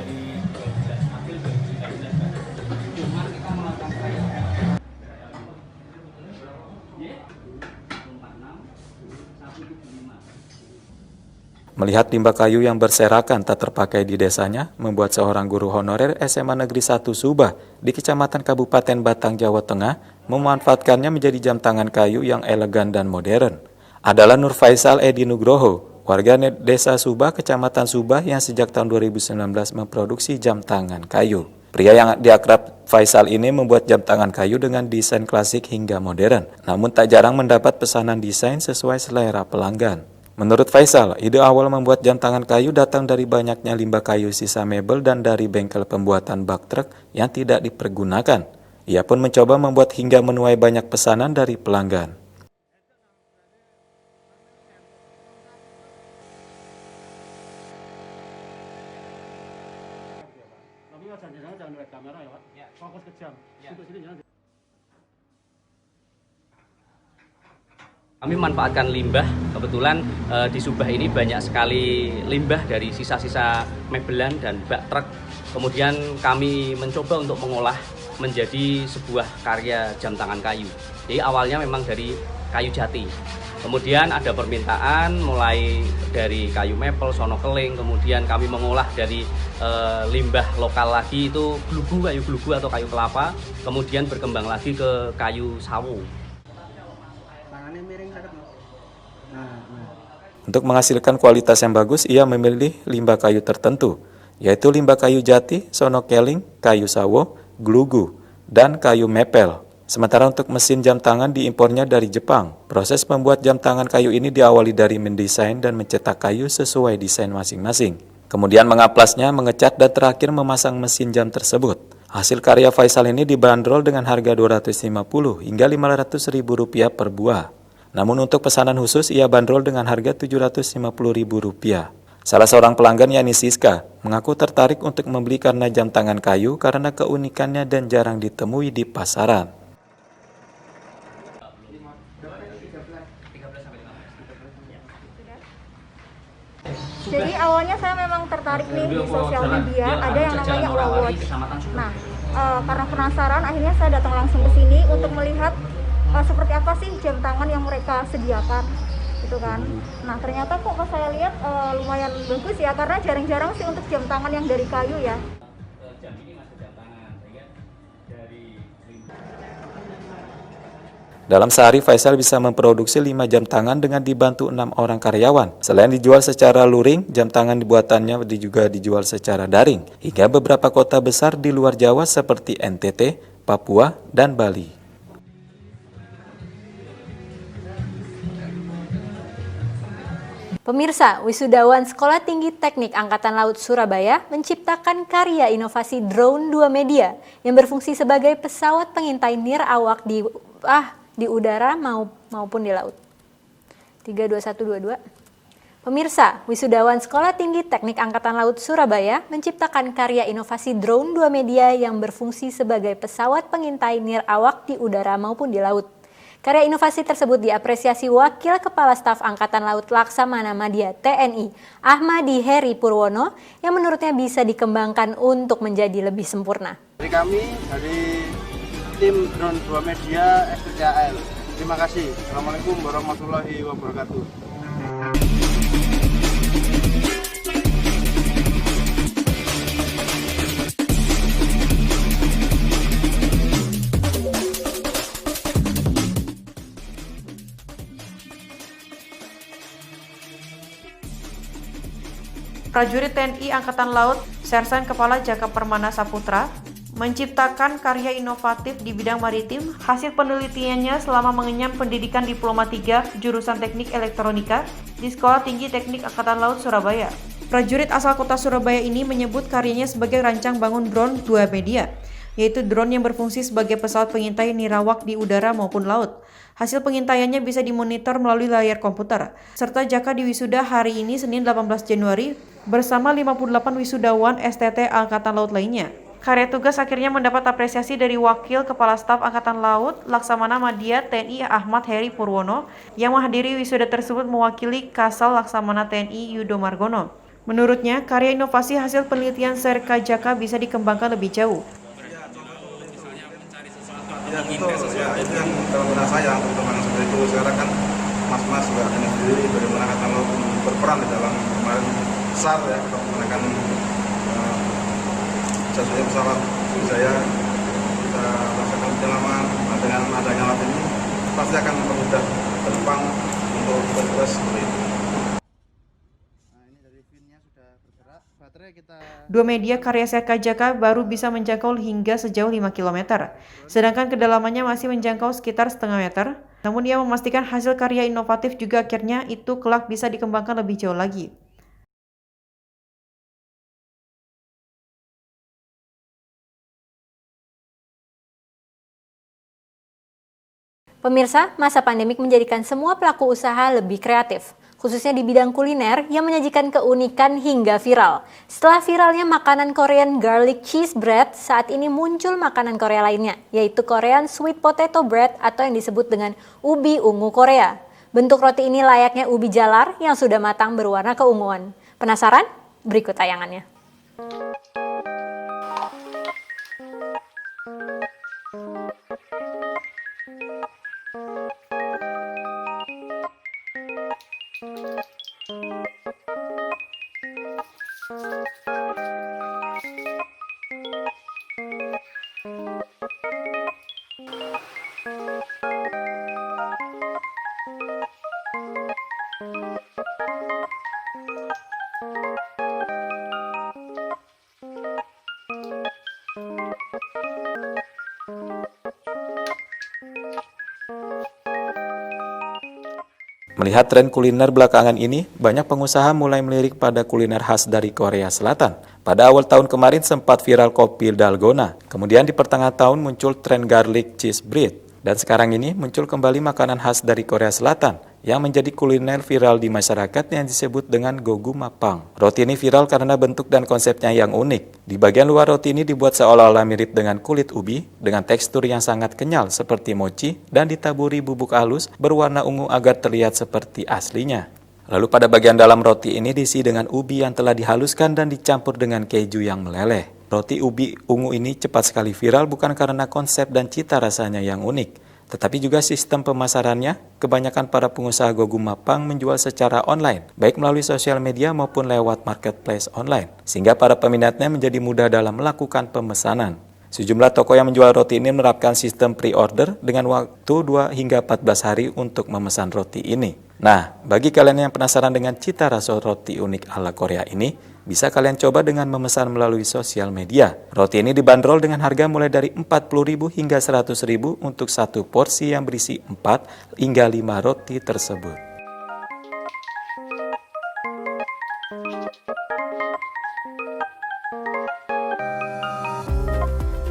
Melihat limbah kayu yang berserakan tak terpakai di desanya, membuat seorang guru honorer SMA Negeri 1 Subah di Kecamatan Kabupaten Batang, Jawa Tengah memanfaatkannya menjadi jam tangan kayu yang elegan dan modern. Adalah Nur Faisal Edi Nugroho, warga desa Subah, Kecamatan Subah yang sejak tahun 2019 memproduksi jam tangan kayu. Pria yang diakrab Faisal ini membuat jam tangan kayu dengan desain klasik hingga modern, namun tak jarang mendapat pesanan desain sesuai selera pelanggan. Menurut Faisal, ide awal membuat jam tangan kayu datang dari banyaknya limbah kayu sisa mebel dan dari bengkel pembuatan bak truk yang tidak dipergunakan. Ia pun mencoba membuat hingga menuai banyak pesanan dari pelanggan. Kami memanfaatkan limbah, kebetulan di Subah ini banyak sekali limbah dari sisa-sisa mebelan dan bak truk. Kemudian kami mencoba untuk mengolah menjadi sebuah karya jam tangan kayu. Jadi awalnya memang dari kayu jati. Kemudian ada permintaan mulai dari kayu maple, sono keling, kemudian kami mengolah dari limbah lokal lagi itu kayu glugu atau kayu kelapa, kemudian berkembang lagi ke kayu sawo. Untuk menghasilkan kualitas yang bagus, ia memilih limbah kayu tertentu, yaitu limbah kayu jati, sono keling, kayu sawo, glugu, dan kayu maple. Sementara untuk mesin jam tangan diimpornya dari Jepang. Proses membuat jam tangan kayu ini diawali dari mendesain dan mencetak kayu sesuai desain masing-masing. Kemudian mengaplasnya, mengecat, dan terakhir memasang mesin jam tersebut. Hasil karya Faisal ini dibanderol dengan harga Rp250 hingga Rp500.000 per buah. Namun untuk pesanan khusus ia bandrol dengan harga Rp750.000. Salah seorang pelanggan yakni Siska mengaku tertarik untuk membeli karena jam tangan kayu karena keunikannya dan jarang ditemui di pasaran. Jadi awalnya saya memang tertarik nih di sosial media, ada yang namanya Watch. Nah, karena penasaran akhirnya saya datang langsung ke sini untuk melihat seperti apa sih jam tangan yang mereka sediakan, gitu kan. Nah ternyata kok pas saya lihat lumayan bagus ya, karena jarang-jarang sih untuk jam tangan yang dari kayu ya. Dalam sehari Faisal bisa memproduksi 5 jam tangan dengan dibantu 6 orang karyawan. Selain dijual secara luring, jam tangan buatannya juga dijual secara daring hingga beberapa kota besar di luar Jawa seperti NTT, Papua, dan Bali. Pemirsa, wisudawan Sekolah Tinggi Teknik Angkatan Laut Surabaya menciptakan karya inovasi drone 2 media yang berfungsi sebagai pesawat pengintai nirawak di udara maupun di laut. 32122. Pemirsa, wisudawan Sekolah Tinggi Teknik Angkatan Laut Surabaya menciptakan karya inovasi drone 2 media yang berfungsi sebagai pesawat pengintai nirawak di udara maupun di laut. Karya inovasi tersebut diapresiasi Wakil Kepala Staf Angkatan Laut Laksamana Madya TNI Ahmadi Heri Purwono yang menurutnya bisa dikembangkan untuk menjadi lebih sempurna. Dari kami, dari tim drone 2 media SPTAL. Terima kasih. Assalamualaikum warahmatullahi wabarakatuh. Prajurit TNI Angkatan Laut, Sersan Kepala Jaka Permana Saputra, menciptakan karya inovatif di bidang maritim. Hasil penelitiannya selama mengenyam pendidikan Diploma 3 jurusan Teknik Elektronika di Sekolah Tinggi Teknik Angkatan Laut Surabaya. Prajurit asal kota Surabaya ini menyebut karyanya sebagai rancang bangun drone 2 media, yaitu drone yang berfungsi sebagai pesawat pengintai nirawak di udara maupun laut. Hasil pengintaiannya bisa dimonitor melalui layar komputer, serta Jaka diwisuda hari ini Senin 18 Januari bersama 58 wisudawan STT Angkatan Laut lainnya. Karya tugas akhirnya mendapat apresiasi dari Wakil Kepala Staf Angkatan Laut Laksamana Madya TNI Ahmad Heri Purwono yang menghadiri wisuda tersebut mewakili Kasal Laksamana TNI Yudo Margono. Menurutnya, karya inovasi hasil penelitian Serka Jaka bisa dikembangkan lebih jauh. Ya betul, ya itu yang dalam benak saya perkembangan seperti itu. Sekarang kan mas-mas juga ada sendiri bagaimana Angkatan Laut berperan di dalam kemarin besar ya untuk menekan jatuhnya pesawat Sriwijaya. Kita laksanakan penyelaman. Dengan adanya alat ini pasti akan mempermudah penumpang untuk bertugas seperti itu. 2 media karya Serka Jaka baru bisa menjangkau hingga sejauh 5 km, sedangkan kedalamannya masih menjangkau sekitar setengah meter. Namun ia memastikan hasil karya inovatif juga akhirnya itu kelak bisa dikembangkan lebih jauh lagi. Pemirsa, masa pandemik menjadikan semua pelaku usaha lebih kreatif, khususnya di bidang kuliner yang menyajikan keunikan hingga viral. Setelah viralnya makanan Korean garlic cheese bread, saat ini muncul makanan Korea lainnya, yaitu Korean sweet potato bread atau yang disebut dengan ubi ungu Korea. Bentuk roti ini layaknya ubi jalar yang sudah matang berwarna keunguan. Penasaran? Berikut tayangannya. Melihat tren kuliner belakangan ini, banyak pengusaha mulai melirik pada kuliner khas dari Korea Selatan. Pada awal tahun kemarin sempat viral kopi dalgona, kemudian di pertengahan tahun muncul tren garlic cheese bread, dan sekarang ini muncul kembali makanan khas dari Korea Selatan yang menjadi kuliner viral di masyarakat yang disebut dengan gogumapang. Roti ini viral karena bentuk dan konsepnya yang unik. Di bagian luar roti ini dibuat seolah-olah mirip dengan kulit ubi, dengan tekstur yang sangat kenyal seperti mochi, dan ditaburi bubuk halus berwarna ungu agar terlihat seperti aslinya. Lalu pada bagian dalam roti ini diisi dengan ubi yang telah dihaluskan dan dicampur dengan keju yang meleleh. Roti ubi ungu ini cepat sekali viral bukan karena konsep dan cita rasanya yang unik, tetapi juga sistem pemasarannya. Kebanyakan para pengusaha gogumapang menjual secara online, baik melalui sosial media maupun lewat marketplace online, sehingga para peminatnya menjadi mudah dalam melakukan pemesanan. Sejumlah toko yang menjual roti ini menerapkan sistem pre-order dengan waktu 2 hingga 14 hari untuk memesan roti ini. Nah, bagi kalian yang penasaran dengan cita rasa roti unik ala Korea ini, bisa kalian coba dengan memesan melalui sosial media. Roti ini dibanderol dengan harga mulai dari 40.000 hingga 100.000 untuk satu porsi yang berisi 4 hingga 5 roti tersebut.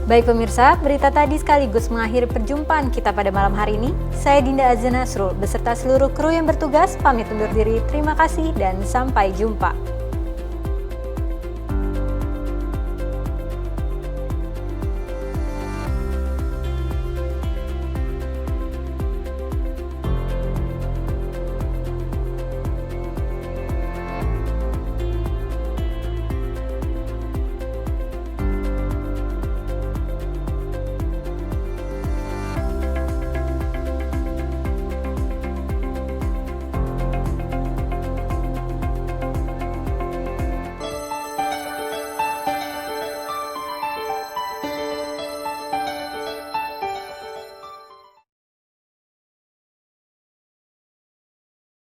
Baik pemirsa, berita tadi sekaligus mengakhiri perjumpaan kita pada malam hari ini. Saya Dinda Azza Nasrul beserta seluruh kru yang bertugas pamit undur diri. Terima kasih dan sampai jumpa.